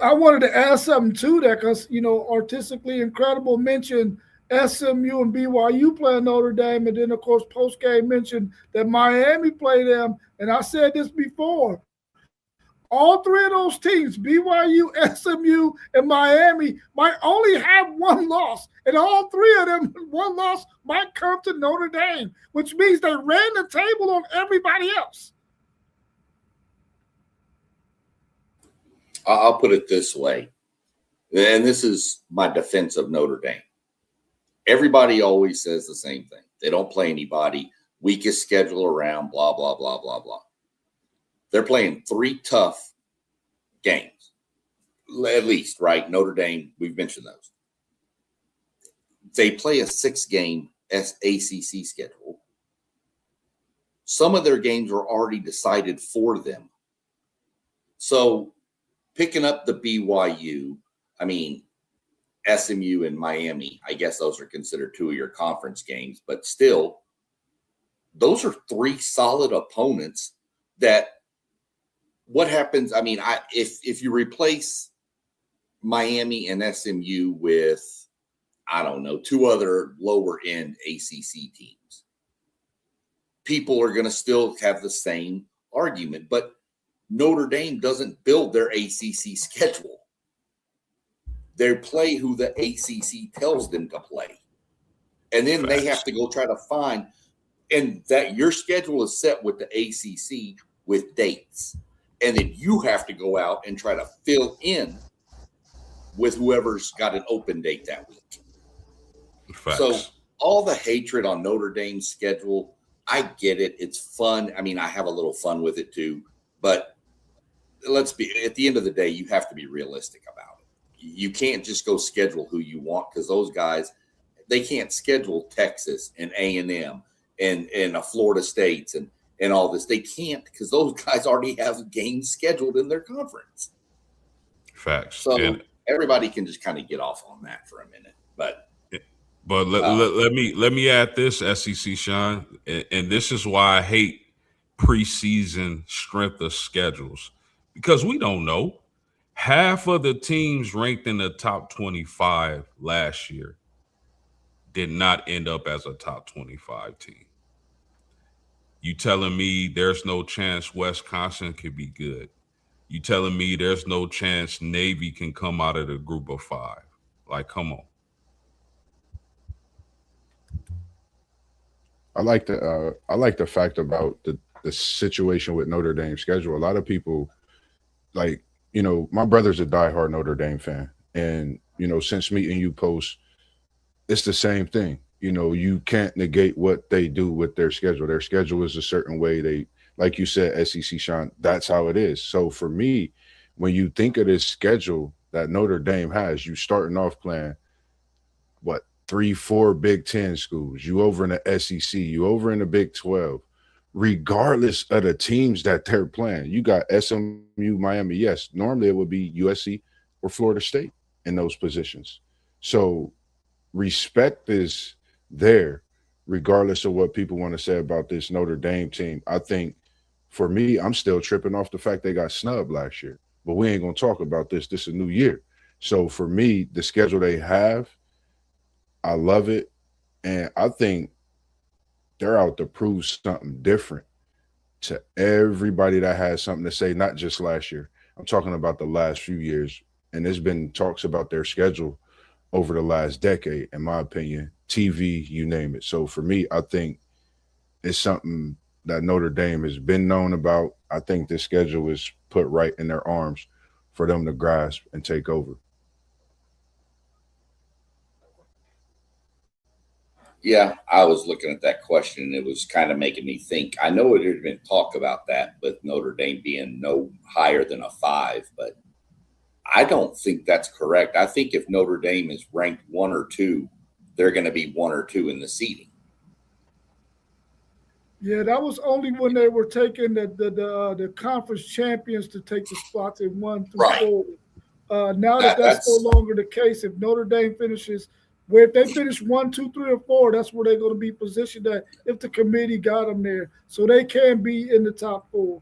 I wanted to add something to that because, artistically incredible mentioned SMU and BYU playing Notre Dame. And then, of course, post-game mentioned that Miami play them. And I said this before. All three of those teams, BYU, SMU, and Miami, might only have one loss. And all three of them, one loss might come to Notre Dame, which means they ran the table on everybody else. I'll put it this way, and this is my defense of Notre Dame. Everybody always says the same thing. They don't play anybody, weakest schedule around, blah, blah, blah, blah, blah. They're playing three tough games, at least, right? Notre Dame, we've mentioned those. they play a 6-game ACC schedule. Some of their games are already decided for them. So picking up the BYU, I mean, SMU and Miami, I guess those are considered 2 of your conference games, but still, those are 3 solid opponents that what happens? I mean, if you replace Miami and SMU with, I don't know, 2 other lower end ACC teams, people are going to still have the same argument. But Notre Dame doesn't build their ACC schedule. They play who the ACC tells them to play. And then they have to go try to find, and that your schedule is set with the ACC with dates. And then you have to go out and try to fill in with whoever's got an open date that week. Facts. So all the hatred on Notre Dame's schedule, I get it. It's fun. I mean, I have a little fun with it too. But let's be, at the end of the day, you have to be realistic about it. You can't just go schedule who you want, because those guys, they can't schedule Texas and A&M and a Florida States and all this. They can't, because those guys already have games scheduled in their conference. Facts. So and everybody can just kind of get off on that for a minute. But let me add this, SEC Sean, and this is why I hate preseason strength of schedules, because we don't know. Half of the teams ranked in the top 25 last year did not end up as a top 25 team. You telling me there's no chance Wisconsin could be good? You telling me there's no chance Navy can come out of the group of 5? Like, come on. I like the fact about the situation with Notre Dame's schedule. A lot of people, like, you know, my brother's a diehard Notre Dame fan, and you know, since meeting you post, it's the same thing. You know, you can't negate what they do with their schedule. Their schedule is a certain way. They, like you said, SEC Sean, that's how it is. So for me, when you think of this schedule that Notre Dame has, you starting off playing what, 3-4 Big Ten schools, you over in the SEC, you over in the Big 12, regardless of the teams that they're playing. You got SMU, Miami. Yes, normally it would be USC or Florida State in those positions. So respect is there, regardless of what people want to say about this Notre Dame team. I think for me, I'm still tripping off the fact they got snubbed last year, but we ain't going to talk about this. This is a new year. So for me, the schedule they have, I love it. And I think they're out to prove something different to everybody that has something to say, not just last year. I'm talking about the last few years. And there's been talks about their schedule over the last decade, in my opinion, TV, you name it. So for me, I think it's something that Notre Dame has been known about. I think this schedule is put right in their arms for them to grasp and take over. yeah, I was looking at that question, and it was kind of making me think. I know it had been talk about that, with Notre Dame being no higher than a 5, but I don't think that's correct. I think if Notre Dame is ranked 1 or 2, they're going to be 1 or 2 in the seeding. Yeah, that was only when they were taking the conference champions to take the spots in 1 through Right. 4. Now that's no longer the case. If Notre Dame finishes, where if they finish 1, 2, 3, or 4, that's where they're going to be positioned at if the committee got them there, so they can be in the top 4.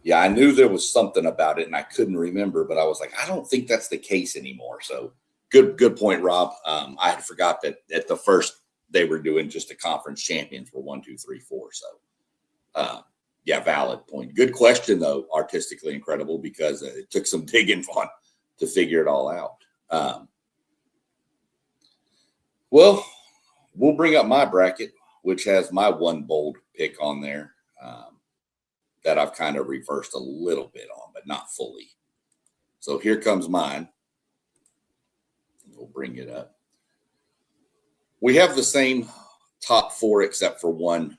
Yeah, I knew there was something about it, and I couldn't remember, but I was like, I don't think that's the case anymore. So good point, Rob. I had forgot that at the first they were doing just the conference champions for 1, 2, 3, 4. So, yeah, valid point. Good question, though. Artistically incredible, because it took some digging on to figure it all out. Well, we'll bring up my bracket, which has my one bold pick on there. That I've kind of reversed a little bit on, but not fully. So here comes mine. We'll bring it up. We have the same top 4 except for one.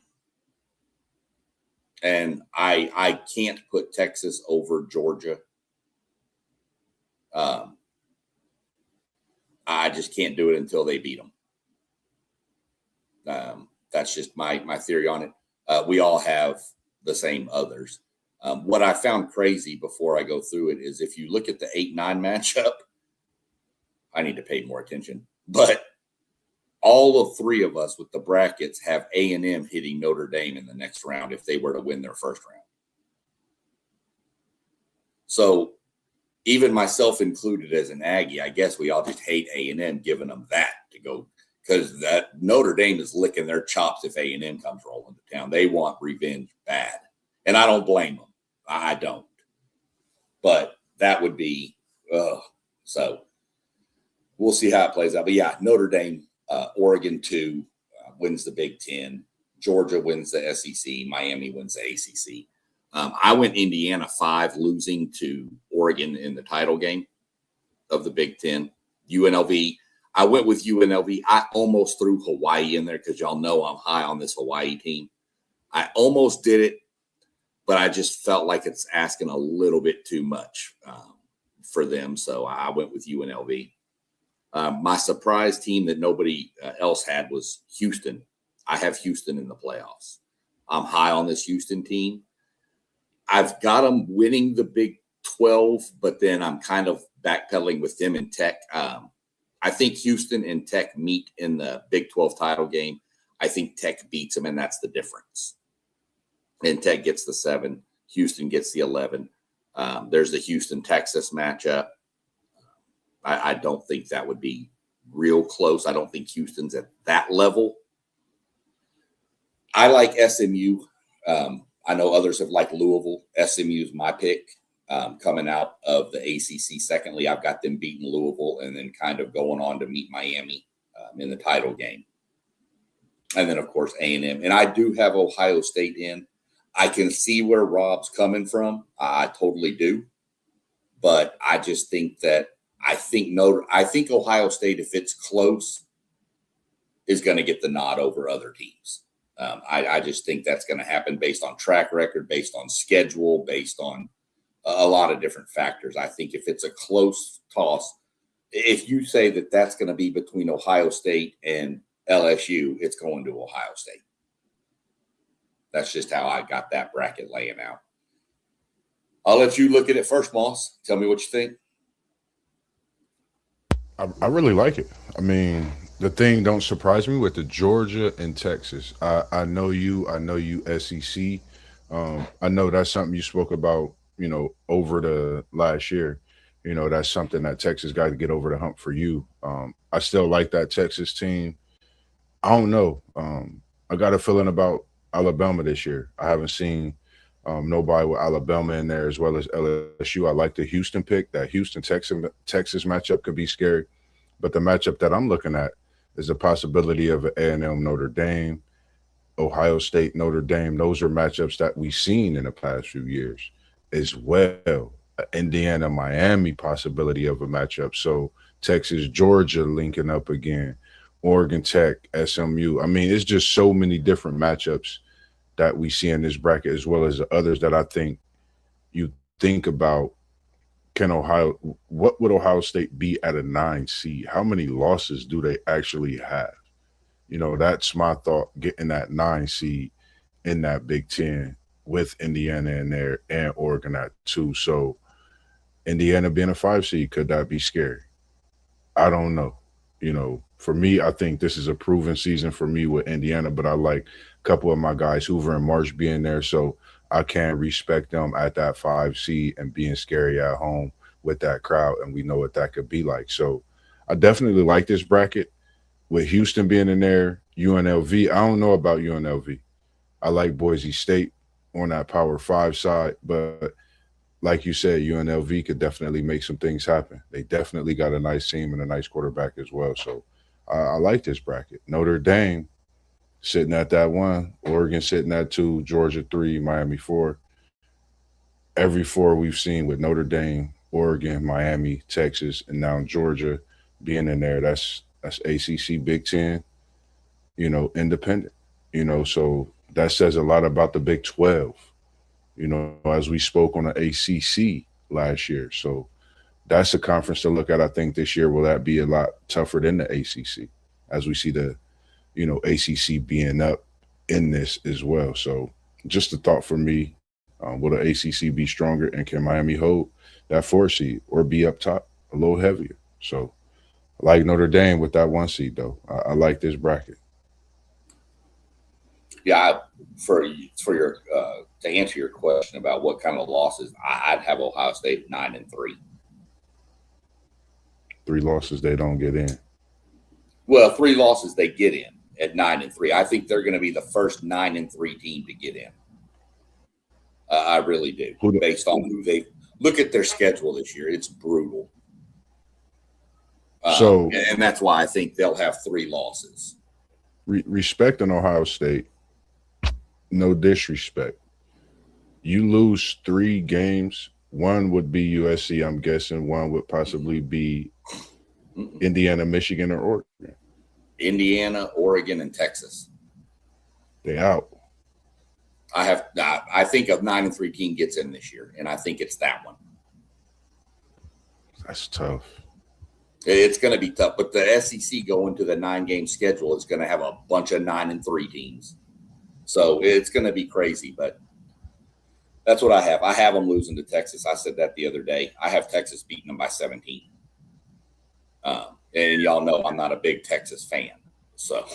And I can't put Texas over Georgia. I just can't do it until they beat them. That's just my theory on it. We all have the same others. What I found crazy before I go through it is if you look at the 8-9 matchup, I need to pay more attention. But all of three of us with the brackets have A&M hitting Notre Dame in the next round if they were to win their first round. So even myself included as an Aggie, I guess we all just hate A&M giving them that to go, because that Notre Dame is licking their chops if A&M comes rolling to town. They want revenge bad. And I don't blame them. I don't. But that would be, so we'll see how it plays out. But yeah, Notre Dame, Oregon 2 wins the Big Ten. Georgia wins the SEC. Miami wins the ACC. I went Indiana 5, losing to Oregon in the title game of the Big Ten. UNLV, I went with UNLV. I almost threw Hawaii in there because y'all know I'm high on this Hawaii team. I almost did it, but I just felt like it's asking a little bit too much for them. So I went with UNLV. My surprise team that nobody else had was Houston. I have Houston in the playoffs. I'm high on this Houston team. I've got them winning the Big 12, but then I'm kind of backpedaling with them in Tech. I think Houston and Tech meet in the Big 12 title game. I think Tech beats them, and that's the difference. And Tech gets the 7. Houston gets the 11. There's the Houston-Texas matchup. I don't think that would be real close. I don't think Houston's at that level. I like SMU. I know others have liked Louisville. SMU is my pick coming out of the ACC. Secondly, I've got them beating Louisville and then kind of going on to meet Miami in the title game. And then, of course, A&M. And I do have Ohio State in. I can see where Rob's coming from. I totally do. But I just think that I think Ohio State, if it's close, is going to get the nod over other teams. I just think that's going to happen based on track record, based on schedule, based on a lot of different factors. I think if it's a close toss, if you say that that's going to be between Ohio State and LSU, it's going to Ohio State. That's just how I got that bracket laying out. I'll let you look at it first, Moss. Tell me what you think. I really like it. I mean, the thing don't surprise me with the Georgia and Texas. I know you SEC. I know that's something you spoke about, over the last year. That's something that Texas got to get over the hump for you. I still like that Texas team. I don't know. I got a feeling about Alabama this year. I haven't seen nobody with Alabama in there as well as LSU. I like the Houston pick. That Houston-Texas matchup could be scary. But the matchup that I'm looking at is the possibility of an A&M Notre Dame, Ohio State Notre Dame. Those are matchups that we've seen in the past few years as well. Indiana Miami possibility of a matchup. So Texas Georgia linking up again, Oregon Tech, SMU. I mean, it's just so many different matchups that we see in this bracket, as well as the others that I think you think about. What would Ohio State be at a 9 seed? How many losses do they actually have? That's my thought, getting that 9 seed in that Big Ten with Indiana in there and Oregon at 2. So Indiana being a 5 seed, could that be scary? I don't know. For me, I think this is a proven season for me with Indiana, but I like a couple of my guys, Hoover and Marsh, being there. So I can respect them at that 5 seed and being scary at home with that crowd. And we know what that could be like. So I definitely like this bracket with Houston being in there, UNLV. I don't know about UNLV. I like Boise State on that Power 5 side, but like you said, UNLV could definitely make some things happen. They definitely got a nice team and a nice quarterback as well. So I like this bracket. Notre Dame sitting at that 1, Oregon sitting at 2, Georgia 3, Miami 4. Every 4 we've seen with Notre Dame, Oregon, Miami, Texas, and now Georgia being in there. That's ACC, Big Ten, independent. So that says a lot about the Big 12. As we spoke on the ACC last year. So that's a conference to look at. I think this year will that be a lot tougher than the ACC, as we see the ACC being up in this as well. So just a thought for me: will the ACC be stronger, and can Miami hold that 4 seed or be up top a little heavier? So I like Notre Dame with that 1 seed though. I like this bracket. Yeah, for your to answer your question about what kind of losses, I'd have Ohio State 9-3. 3 losses, they don't get in. Well, 3 losses they get in at 9-3. I think they're going to be the first 9-3 team to get in. I really do, based on who they look at their schedule this year. It's brutal. And that's why I think they'll have 3 losses. Respecting Ohio State, no disrespect. You lose 3 games. One would be USC, I'm guessing. One would possibly be Indiana, Michigan, or Oregon. Indiana, Oregon, and Texas. They out. I think a 9-3 team gets in this year, and I think it's that one. That's tough. It's going to be tough, but the SEC going to the 9-game schedule is going to have a bunch of 9-3 teams. So it's going to be crazy, but that's what I have. I have them losing to Texas. I said that the other day. I have Texas beating them by 17. And y'all know I'm not a big Texas fan. So,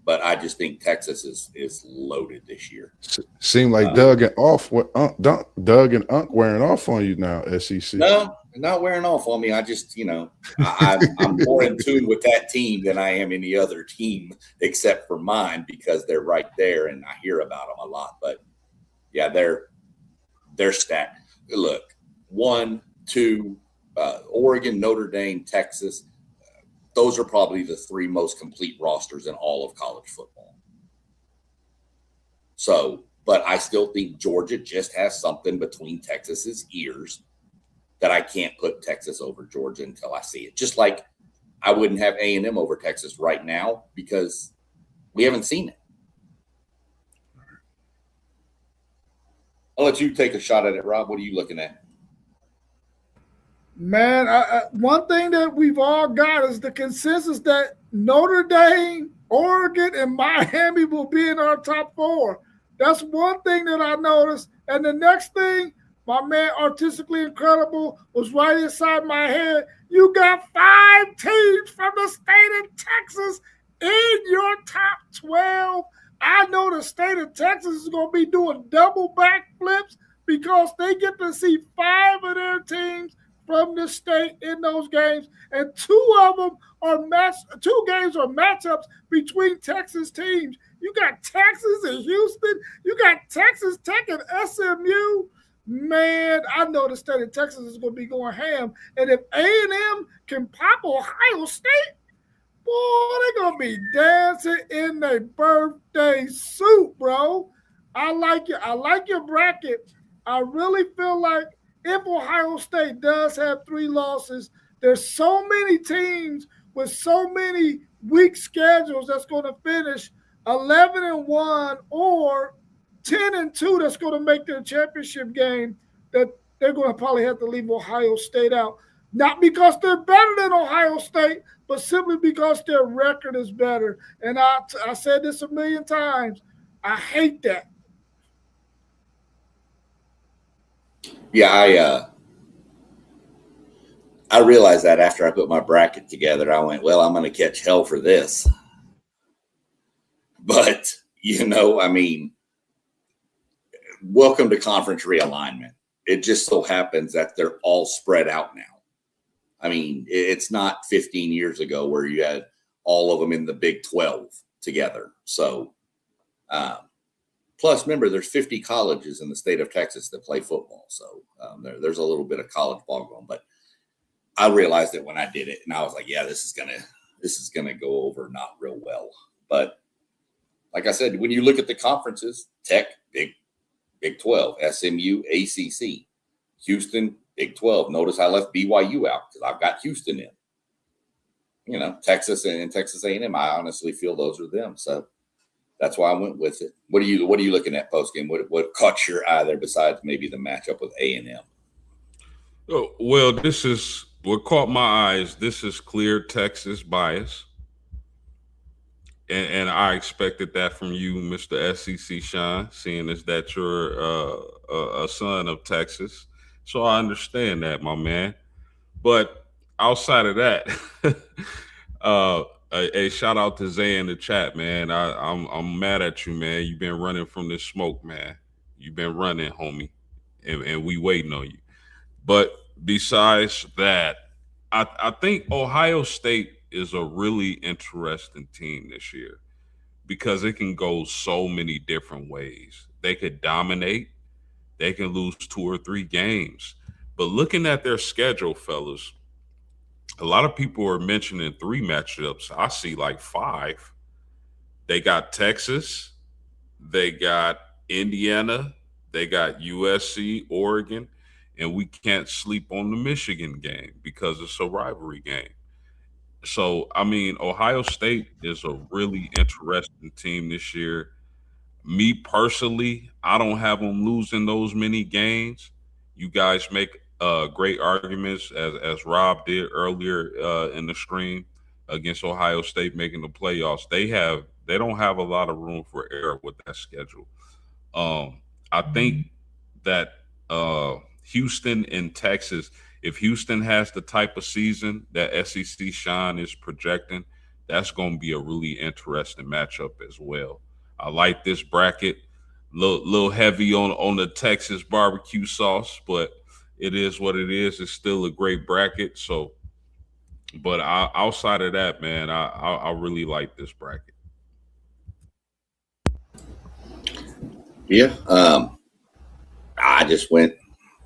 but I just think Texas is loaded this year. Seem like Doug and Unc wearing off on you now, SEC. No, not wearing off on me. I just, I'm more in tune with that team than I am any other team except for mine because they're right there and I hear about them a lot. But yeah, they're stacked. Look, 1, 2, Oregon, Notre Dame, Texas. Those are probably the 3 most complete rosters in all of college football. So, but I still think Georgia just has something between Texas's ears that I can't put Texas over Georgia until I see it. Just like I wouldn't have A&M over Texas right now because we haven't seen it. I'll let you take a shot at it, Rob. What are you looking at? Man, one thing that we've all got is the consensus that Notre Dame, Oregon, and Miami will be in our top 4. That's one thing that I noticed. And the next thing, my man Artistically Incredible was right inside my head. You got 5 teams from the state of Texas in your top 12. I know the state of Texas is going to be doing double backflips because they get to see 5 of their teams from the state in those games, and 2 of them are 2 games are matchups between Texas teams. You got Texas and Houston. You got Texas Tech and SMU. Man, I know the state of Texas is going to be going ham. And if A&M can pop Ohio State, boy, they're going to be dancing in their birthday suit, bro. I like it. I like your bracket. I really feel like if Ohio State does have 3 losses, there's so many teams with so many weak schedules that's going to finish 11-1 or 10-2 that's going to make their championship game that they're going to probably have to leave Ohio State out. Not because they're better than Ohio State, but simply because their record is better. And I said this a million times. I hate that. Yeah, I realized that after I put my bracket together. I went, well, I'm going to catch hell for this. But, welcome to conference realignment. It just so happens that they're all spread out now. It's not 15 years ago where you had all of them in the Big 12 together. So, plus, remember, there's 50 colleges in the state of Texas that play football. So there's a little bit of college ball going. But I realized it when I did it, and I was like, yeah, this is gonna go over not real well. But like I said, when you look at the conferences, Tech, Big 12, SMU, ACC, Houston, Big 12. Notice I left BYU out because I've got Houston in. Texas and Texas A&M. I honestly feel those are them. So that's why I went with it. What are you looking at post game? What caught your eye there besides maybe the matchup with A&M? Oh, well, this is what caught my eyes. This is clear Texas bias. And I expected that from you, Mr. SEC Sean, seeing as that you're a son of Texas. So I understand that, my man. But outside of that, a shout out to Zay in the chat, man. I'm mad at you, man. You've been running from this smoke, man. You've been running, homie, and we waiting on you. But besides that, I think Ohio State is a really interesting team this year because it can go so many different ways. They could dominate, they can lose 2 or 3 games. But looking at their schedule, fellas, a lot of people are mentioning 3 matchups. I see like 5. They got Texas, they got Indiana, they got USC, Oregon, and we can't sleep on the Michigan game because it's a rivalry game. So, I mean, Ohio State is a really interesting team this year. Me personally, I don't have them losing those many games. You guys make great arguments, as Rob did earlier in the stream against Ohio State making the playoffs. They don't have a lot of room for error with that schedule. I think that Houston and Texas, if Houston has the type of season that SEC Sean is projecting, that's going to be a really interesting matchup as well. I like this bracket. Little heavy on the Texas barbecue sauce, but it is what it is. It's still a great bracket. So, but outside of that, man, I really like this bracket. Yeah. I just went,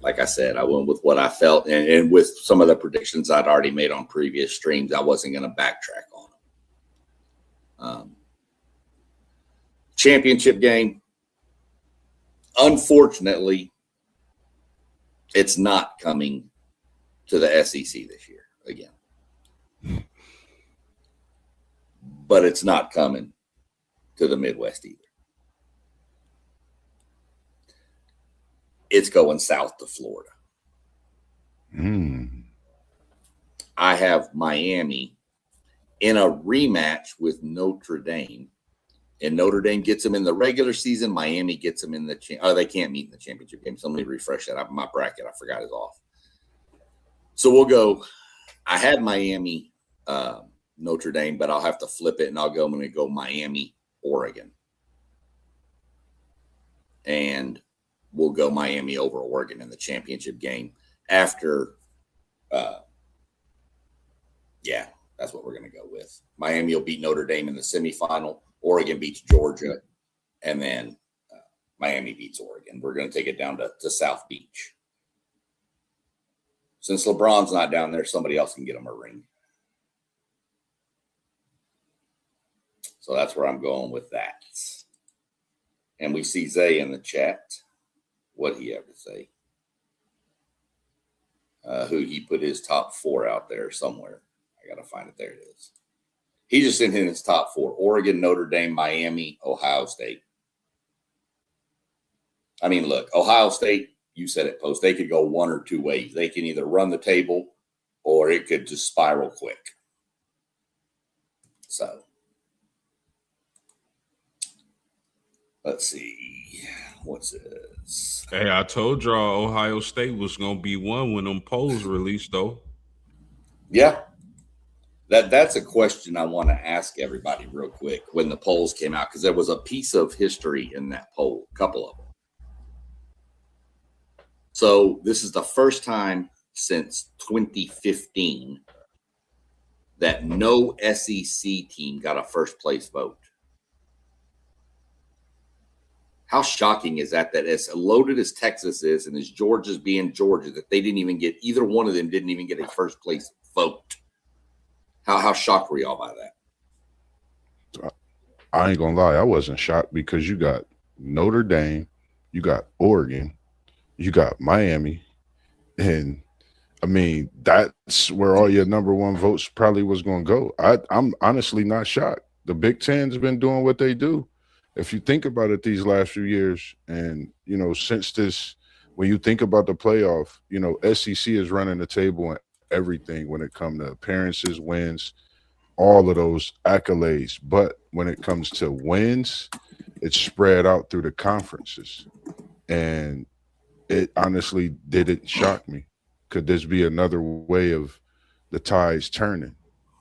like I said, I went with what I felt, and with some of the predictions I'd already made on previous streams, I wasn't going to backtrack on them. Championship game, unfortunately, it's not coming to the SEC this year again. But it's not coming to the Midwest either. It's going south to Florida. I have Miami in a rematch with Notre Dame, and Notre Dame gets them in the regular season. Miami gets them in the they can't meet in the championship game. So let me refresh that. My bracket, I forgot, is off. So we'll go. I had Miami, Notre Dame, but I'll have to flip it, and I'm going to go Miami, Oregon, and we'll go Miami over Oregon in the championship game after. Yeah, that's what we're going to go with. Miami will beat Notre Dame in the semifinal. Oregon beats Georgia, and then Miami beats Oregon. We're going to take it down to South Beach. Since LeBron's not down there, somebody else can get him a ring. So that's where I'm going with that. And we see Zay in the chat. What he have to say? Who he put his top 4 out there somewhere. I got to find it. There it is. He just sent in his top 4: Oregon, Notre Dame, Miami, Ohio State. I mean, look, Ohio State, you said it, Post, they could go one or two ways. They can either run the table or it could just spiral quick. So, let's see. What's this? Hey, I told y'all Ohio State was going to be one when them polls released, though. Yeah. That's a question I want to ask everybody real quick when the polls came out, because there was a piece of history in that poll, a couple of them. So this is the first time since 2015 that no SEC team got a first place vote. How shocking is that as loaded as Texas is and as Georgia's being Georgia, that they didn't even get, either one of them didn't even get a first place vote. How shocked were y'all by that? I ain't gonna lie, I wasn't shocked because you got Notre Dame, you got Oregon, you got Miami, and I mean that's where all your number 1 votes probably was gonna go. I'm honestly not shocked. The Big Ten's been doing what they do. If you think about it, these last few years, and you know, since this when you think about the playoff, SEC is running the table in everything when it comes to appearances, wins, all of those accolades. But when it comes to wins, it's spread out through the conferences. And it honestly didn't shock me. Could this be another way of the tides turning,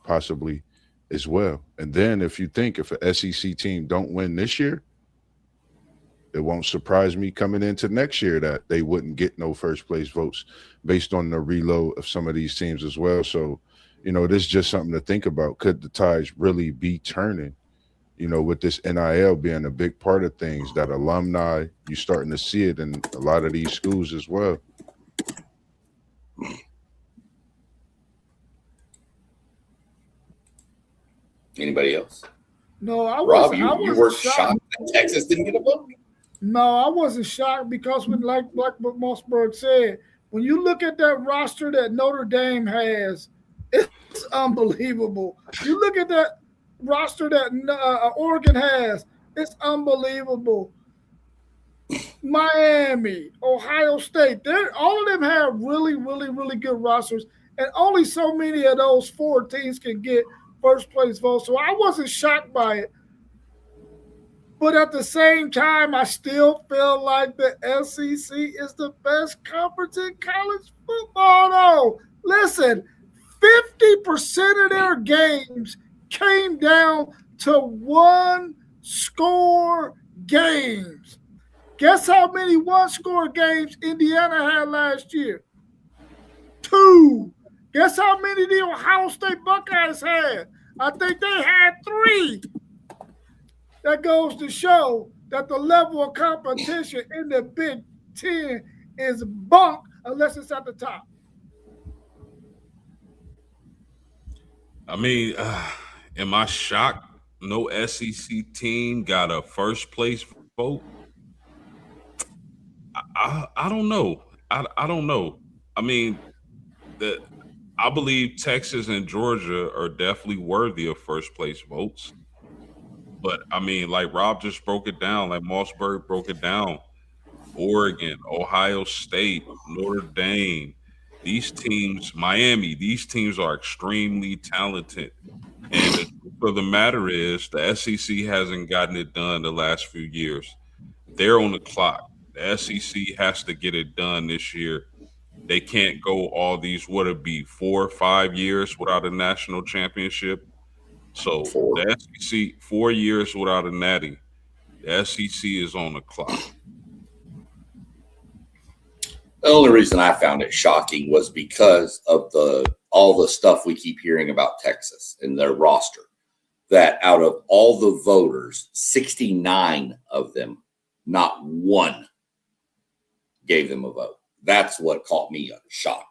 possibly as well? And then if an SEC team don't win this year, it won't surprise me coming into next year that they wouldn't get no first place votes based on the reload of some of these teams as well. So, this is just something to think about. Could the tides really be turning? With this NIL being a big part of things, that alumni, you're starting to see it in a lot of these schools as well. Anybody else? No, I Rob, wasn't. you were shocked that Texas didn't get a vote? No, I wasn't shocked because when, like what Mossberg said, when you look at that roster that Notre Dame has, it's unbelievable. You look at that roster that Oregon has, it's unbelievable. Miami, Ohio State, all of them have really, really, really good rosters, and only so many of those 4 teams can get first place votes. So I wasn't shocked by it. But at the same time, I still feel like the SEC is the best conference in college football. No, listen, 50% of their games came down to one-score games. Guess how many one-score games Indiana had last year? 2. Guess how many the Ohio State Buckeyes had? I think they had 3. That goes to show that the level of competition in the Big Ten is bunk unless it's at the top. I mean, am I shocked no SEC team got a first place vote? I don't know. I don't know. I mean, I believe Texas and Georgia are definitely worthy of first place votes. But I mean, like Rob just broke it down, like Mossberg broke it down. Oregon, Ohio State, Notre Dame, these teams, Miami, these teams are extremely talented. And the truth of the matter is the SEC hasn't gotten it done the last few years. They're on the clock. The SEC has to get it done this year. They can't go all these, 4 or 5 years without a national championship. So the SEC, 4 years without a natty. The SEC is on the clock. The only reason I found it shocking was because of all the stuff we keep hearing about Texas and their roster. That out of all the voters, 69 of them, not one gave them a vote. That's what caught me shocked.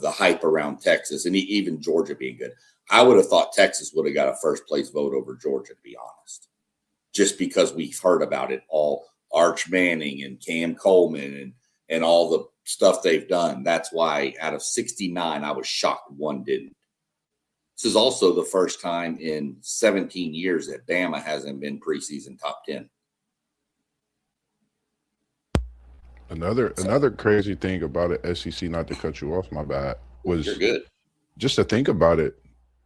The hype around Texas and even Georgia being good. I would have thought Texas would have got a first place vote over Georgia, to be honest, just because we've heard about it all. Arch Manning and Cam Coleman and all the stuff they've done. That's why out of 69, I was shocked one didn't. This is also the first time in 17 years that Bama hasn't been preseason top 10. Another crazy thing about it, SEC, not to cut you off, my bad, was You're good. Just to think about it.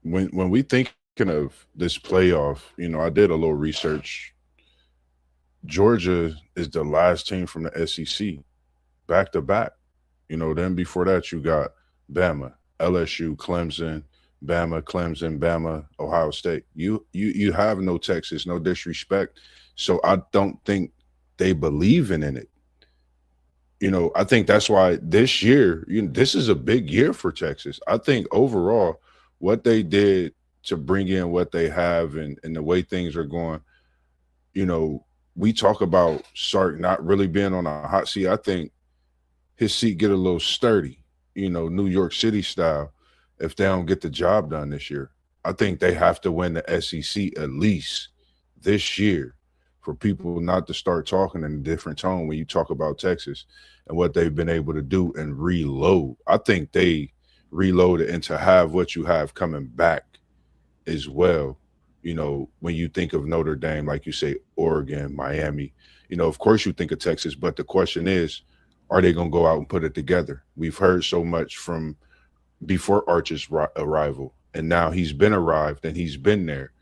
When we thinking of this playoff, I did a little research. Georgia is the last team from the SEC, back to back. Then before that you got Bama, LSU, Clemson, Bama, Ohio State. You have no Texas, no disrespect. So I don't think they believe in it. I think that's why this year, this is a big year for Texas. I think overall, what they did to bring in what they have and the way things are going, we talk about Sark not really being on a hot seat. I think his seat get a little sturdy, New York City style, if they don't get the job done this year. I think they have to win the SEC at least this year for people not to start talking in a different tone when you talk about Texas and what they've been able to do and reload. I think they reloaded and to have what you have coming back as well. You know, when you think of Notre Dame, like you say, Oregon, Miami, you know, of course you think of Texas, but the question is, are they going to go out and put it together? We've heard so much from before Arch's arrival, and now he's been arrived and he's been there,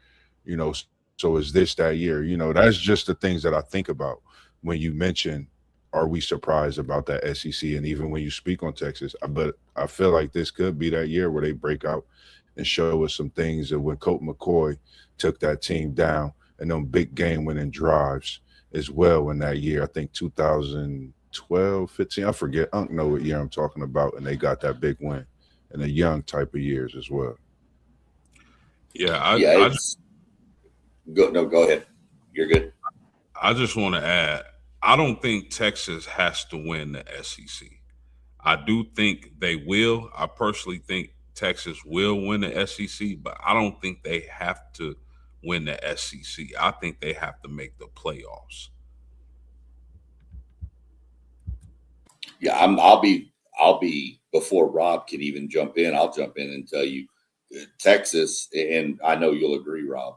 you know. So is this that year? You know, that's just the things that I think about when you mention, are we surprised about that SEC? And even when you speak on Texas, but I feel like this could be that year where they break out and show us some things that when Colt McCoy took that team down and them big game winning drives as well in that year. I think 2012, 15, I forget. I don't know what year I'm talking about. And they got that big win in the young type of years as well. Yeah, Yeah, go ahead. You're good. I just want to add, I don't think Texas has to win the SEC. I do think they will. I personally think Texas will win the SEC, but I don't think they have to win the SEC. I think they have to make the playoffs. Yeah, I'll be before Rob can even jump in. I'll jump in and tell you, Texas, and I know you'll agree, Rob,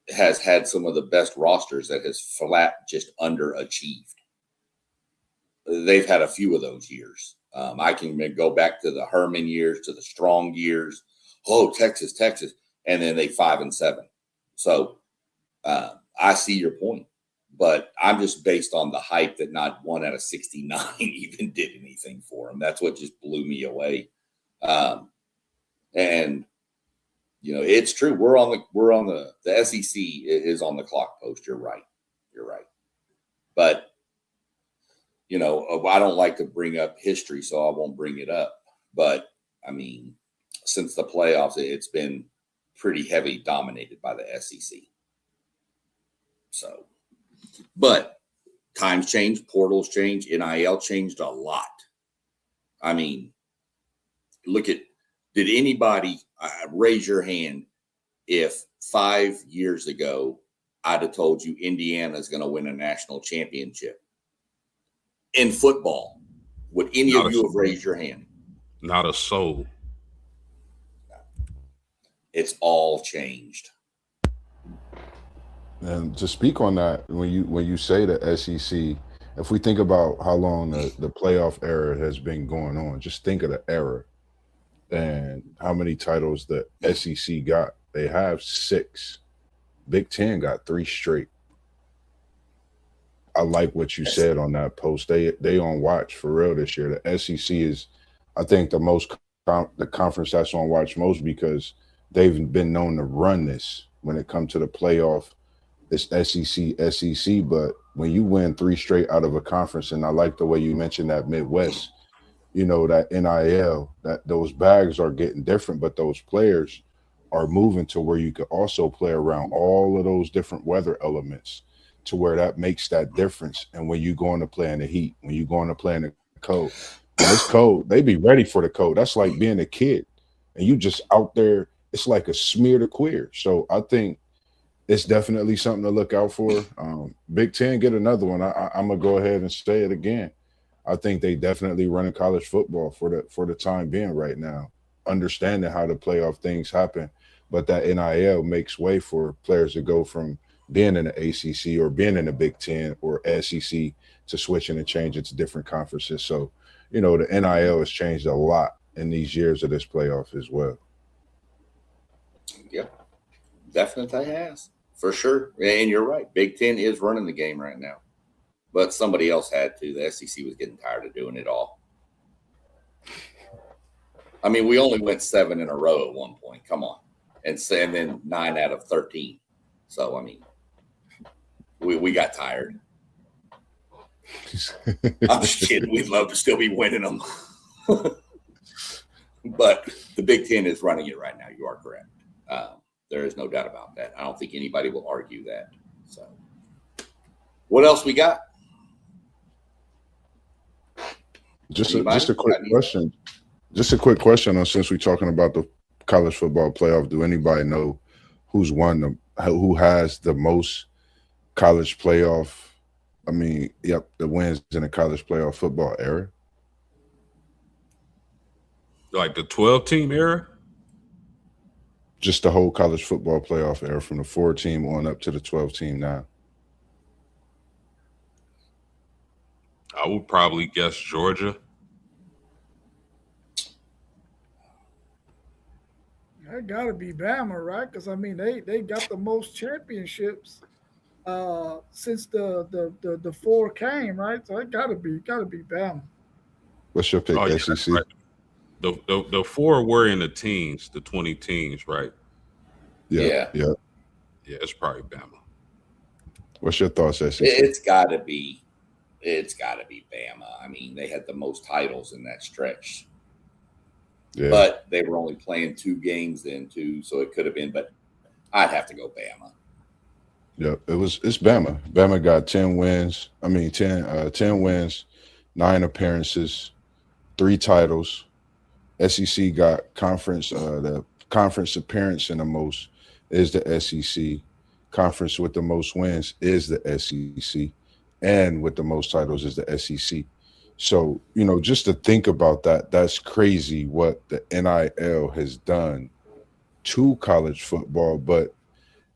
has had some of the best rosters that has flat just underachieved. They've had a few of those years. I can go back to the Herman years, to the Strong years. Oh, Texas, and then they 5-7. So I see your point, but I'm just based on the hype that not 1 out of 69 even did anything for them. That's what just blew me away. And you know, it's true. We're on the SEC is on the clock post. You're right. But you know, I don't like to bring up history, so I won't bring it up. But I mean, since the playoffs, it's been pretty heavy dominated by the SEC. So, but times change, portals change, NIL changed a lot. I mean, did anybody raise your hand if 5 years ago I'd have told you Indiana's going to win a national championship in football? Would any of you have raised your hand? Not a soul. It's all changed. And to speak on that, when you say the SEC, if we think about how long the playoff era has been going on, just think of the era and how many titles the SEC got. They have 6. Big Ten got 3 straight. I like what you said on that post. They on watch for real this year. The SEC is, I think, the conference that's on watch most because they've been known to run this when it comes to the playoff. It's SEC. But when you win 3 straight out of a conference, and I like the way you mentioned that Midwest, you know, that NIL, that those bags are getting different, but those players are moving to where you could also play around all of those different weather elements to where that makes that difference. And when you going to play in the heat, when you going to play in the cold, when it's cold, they be ready for the cold. That's like being a kid and you just out there. It's like a smear to queer. So I think it's definitely something to look out for. Big Ten, get another one. I'm gonna go ahead and say it again. I think they definitely running college football for the time being right now, understanding how the playoff things happen. But that NIL makes way for players to go from being in the ACC or being in the Big Ten or SEC to switching and changing to different conferences. So, you know, the NIL has changed a lot in these years of this playoff as well. Yep, definitely has, for sure. And you're right. Big Ten is running the game right now. But somebody else had to. The SEC was getting tired of doing it all. I mean, we only went 7 in a row at one point. Come on. And then 9 out of 13. So, I mean, we got tired. I'm just kidding. We'd love to still be winning them. But the Big Ten is running it right now. You are correct. There is no doubt about that. I don't think anybody will argue that. So, what else we got? Just a quick question. Just a quick question on, since we're talking about the college football playoff, do anybody know who has the most college playoff? I mean, the wins in the college playoff football era. Like the 12-team era? Just the whole college football playoff era from the 4-team on up to the 12-team now. I would probably guess Georgia. That got to be Bama, right? Because I mean, they got the most championships since the four came, right? So it got to be Bama. What's your pick, Oh yeah, that's SEC? right. The four were in the teens, the 20 teens, right? Yeah, Yeah. yeah. Yeah, it's probably Bama. What's your thoughts, SEC? It's got to be Bama. I mean, they had the most titles in that stretch, Yeah, but they were only playing 2 games then too, so it could have been. But I'd have to go Bama. yeah. It's Bama. Bama got 10 wins. I mean, 10 wins, 9 appearances, 3 titles. SEC got the conference appearance in the most is the SEC. Conference with the most wins is the SEC, and with the most titles is the SEC. So, just to think about that, that's crazy what the NIL has done to college football, but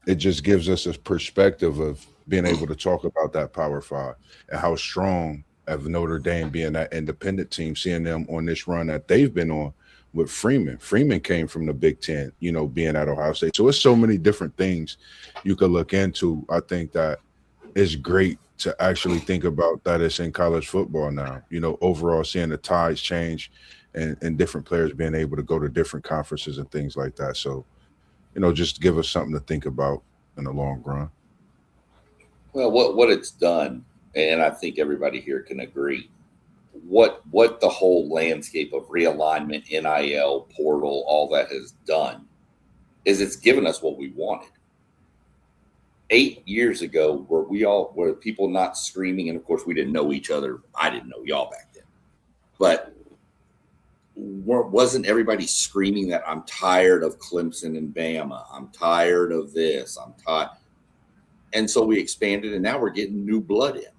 it just gives us a perspective of being able to talk about that Power Five and how strong of Notre Dame being that independent team, seeing them on this run that they've been on with Freeman. Freeman came from the Big Ten, being at Ohio State. So it's so many different things you could look into. I think that it's great to actually think about that it's in college football now, overall seeing the tides change and different players being able to go to different conferences and things like that. So, just give us something to think about in the long run. Well, what it's done, and I think everybody here can agree, what the whole landscape of realignment, NIL, portal, all that has done is it's given us what we wanted. 8 years ago, were people not screaming, and of course we didn't know each other. I didn't know y'all back then, but wasn't everybody screaming that I'm tired of Clemson and Bama? I'm tired of this. I'm tired. And so we expanded, and now we're getting new blood in.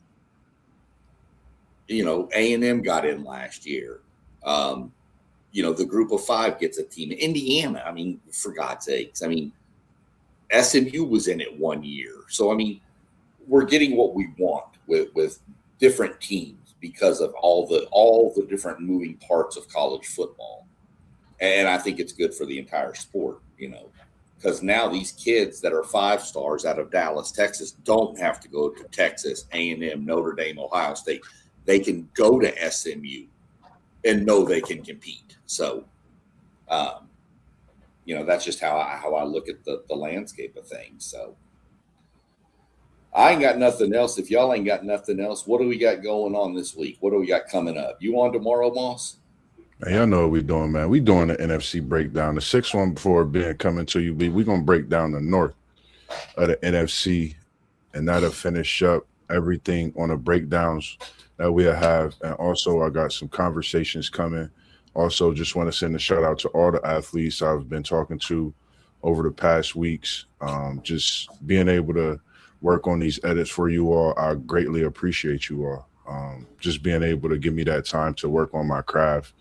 A&M got in last year. The group of 5 gets a team. Indiana, I mean, for God's sakes. I mean, SMU was in it 1 year. So, I mean, we're getting what we want with different teams because of all the different moving parts of college football. And I think it's good for the entire sport, because now these kids that are 5 stars out of Dallas, Texas, don't have to go to Texas, A&M, Notre Dame, Ohio State. They can go to SMU and know they can compete. So, that's just how I look at the landscape of things. So I ain't got nothing else. If y'all ain't got nothing else, what do we got going on this week? What do we got coming up? You on tomorrow, Moss? Man, y'all know what we're doing, man. We're doing the NFC breakdown. The 6th one before being coming to you, we're going to break down the north of the NFC, and that'll finish up everything on the breakdowns that we'll have. And also, I got some conversations coming. Also, just want to send a shout out to all the athletes I've been talking to over the past weeks. Just being able to work on these edits for you all, I greatly appreciate you all. Just being able to give me that time to work on my craft.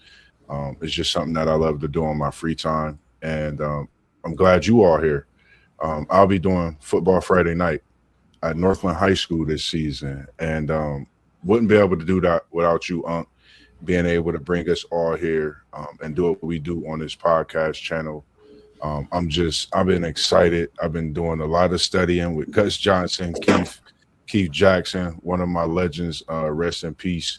It's just something that I love to do on my free time. And I'm glad you are here. I'll be doing Football Friday night at Northland High School this season. And wouldn't be able to do that without you, Unc, being able to bring us all here and do what we do on this podcast channel. I've been excited. I've been doing a lot of studying with Gus Johnson, Keith Jackson, one of my legends, rest in peace,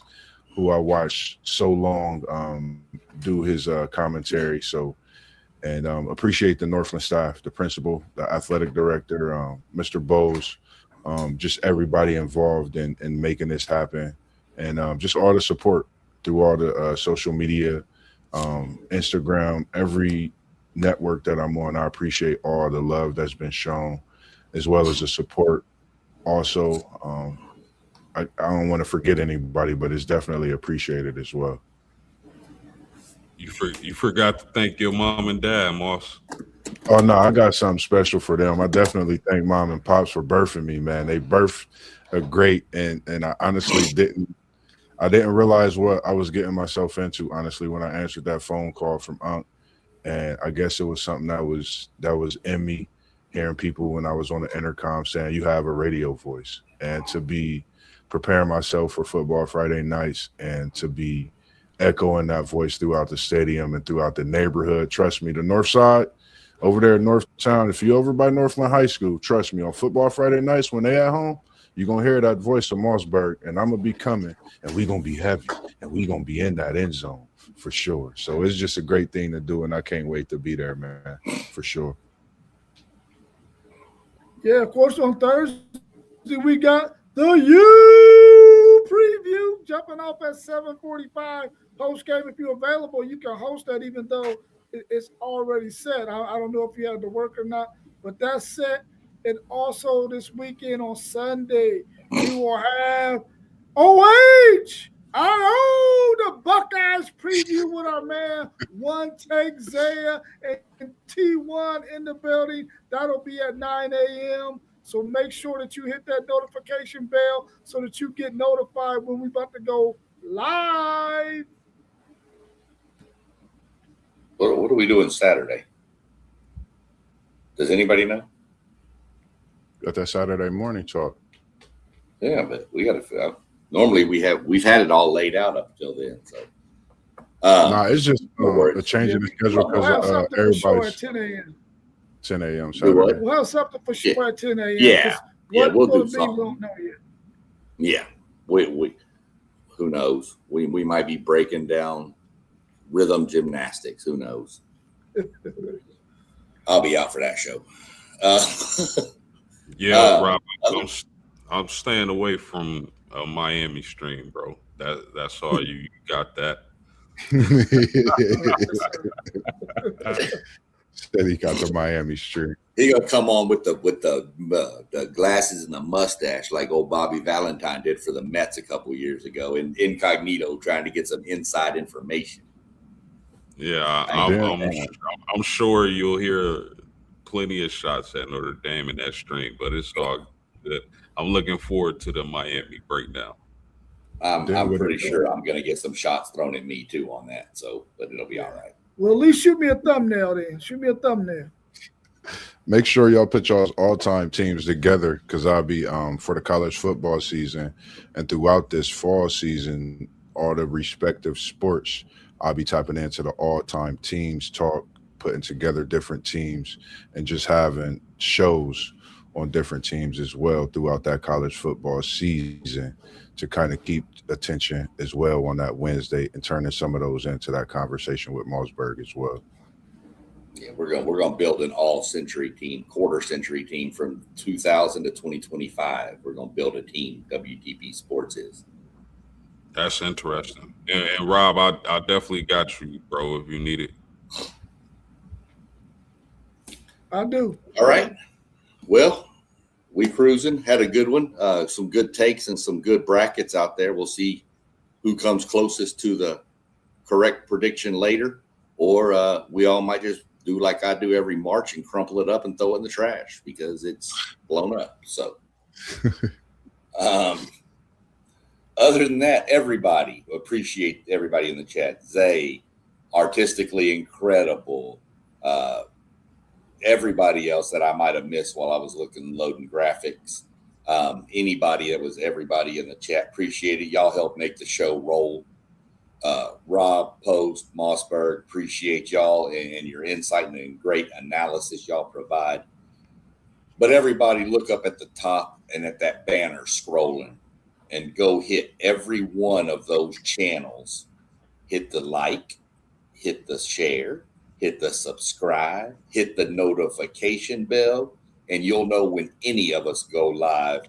who I watched so long do his commentary. So, and appreciate the Northland staff, the principal, the athletic director, Mr. Bowes, just everybody involved in making this happen, and just all the support through all the social media, Instagram, every network that I'm on. I appreciate all the love that's been shown, as well as the support. Also, I don't want to forget anybody, but it's definitely appreciated as well. You forgot to thank your mom and dad, Moss. Oh no, I got something special for them. I definitely thank Mom and Pops for birthing me, man. They birthed a great, and I honestly didn't realize what I was getting myself into, honestly, when I answered that phone call from Unc. And I guess it was something that was in me, hearing people when I was on the intercom saying you have a radio voice, and to be preparing myself for football Friday nights and to be echoing that voice throughout the stadium and throughout the neighborhood. Trust me, the North Side over there in Northtown, if you're over by Northland High School, trust me, on football Friday nights when they at home, you're going to hear that voice of Mossberg, and I'm going to be coming, and we're going to be heavy, and we're going to be in that end zone for sure. So it's just a great thing to do, and I can't wait to be there, man, for sure. Yeah, of course, on Thursday, we got the U preview jumping off at 7:45 post game. If you're available, you can host that, even though it's already set. I don't know if you had to work or not, but that's set. And also this weekend on Sunday, we will have OH, the Buckeyes preview with our man One Take Zaya and T1 in the building. That'll be at 9 a.m. So make sure that you hit that notification bell so that you get notified when we're about to go live. What are we doing Saturday? Does anybody know? Got that Saturday morning talk. Yeah, but we got to. Normally we've had it all laid out up until then. So it's just a change in the schedule because everybody's 10 a.m. 10 a.m. Saturday. We'll have something for sure at 10 a.m. Yeah, we'll do something. We don't know yet. Yeah, we who knows? We might be breaking down rhythm gymnastics. Who knows? I'll be out for that show. Rob, I'm staying away from a Miami stream, bro. That's all you got that. Said he got the Miami stream. He gonna come on with the glasses and the mustache like old Bobby Valentine did for the Mets a couple years ago, in incognito, trying to get some inside information. Yeah, I'm sure you'll hear plenty of shots at Notre Dame in that stream, but it's all good. I'm looking forward to the Miami breakdown. I'm pretty sure I'm going to get some shots thrown at me too on that. So, but it'll be all right. Well, at least shoot me a thumbnail then. Shoot me a thumbnail. Make sure y'all put y'all's all-time teams together, because I'll be for the college football season and throughout this fall season, all the respective sports, I'll be tapping into the all-time teams talk, putting together different teams, and just having shows on different teams as well throughout that college football season to kind of keep attention as well on that Wednesday and turning some of those into that conversation with Mossberg as well. Yeah, we're gonna build an all-century team, quarter-century team from 2000 to 2025. We're gonna build a team. WTP Sports is. That's interesting. And Rob, I definitely got you, bro, if you need it. I do. All right. Well, we cruising. Had a good one. Some good takes and some good brackets out there. We'll see who comes closest to the correct prediction later, or we all might just do like I do every March and crumple it up and throw it in the trash because it's blown up. So, other than that, everybody, appreciate everybody in the chat. Zay, artistically incredible. Everybody else that I might have missed while I was loading graphics. Anybody that was everybody in the chat, appreciate it. Y'all help make the show roll. Rob, Post, Mossberg, appreciate y'all and your insight and great analysis y'all provide. But everybody look up at the top and at that banner scrolling and go hit every one of those channels. Hit the like, hit the share, hit the subscribe, hit the notification bell, and you'll know when any of us go live.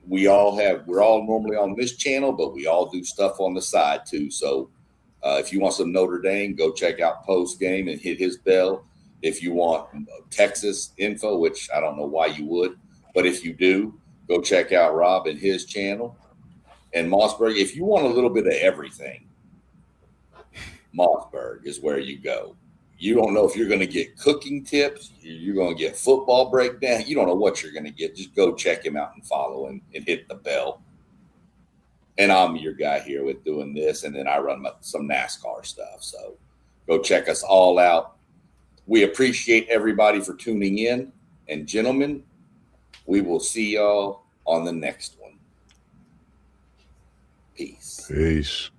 We're all normally on this channel, but we all do stuff on the side too. So if you want some Notre Dame, go check out Post Game and hit his bell. If you want Texas info, which I don't know why you would, but if you do, go check out Rob and his channel. And Mossberg, if you want a little bit of everything, Mossberg is where you go. You don't know if you're going to get cooking tips. You're going to get football breakdown. You don't know what you're going to get. Just go check him out and follow him and hit the bell. And I'm your guy here with doing this. And then I run some NASCAR stuff. So go check us all out. we appreciate everybody for tuning in. And gentlemen, we will see y'all on the next one. Peace. Peace.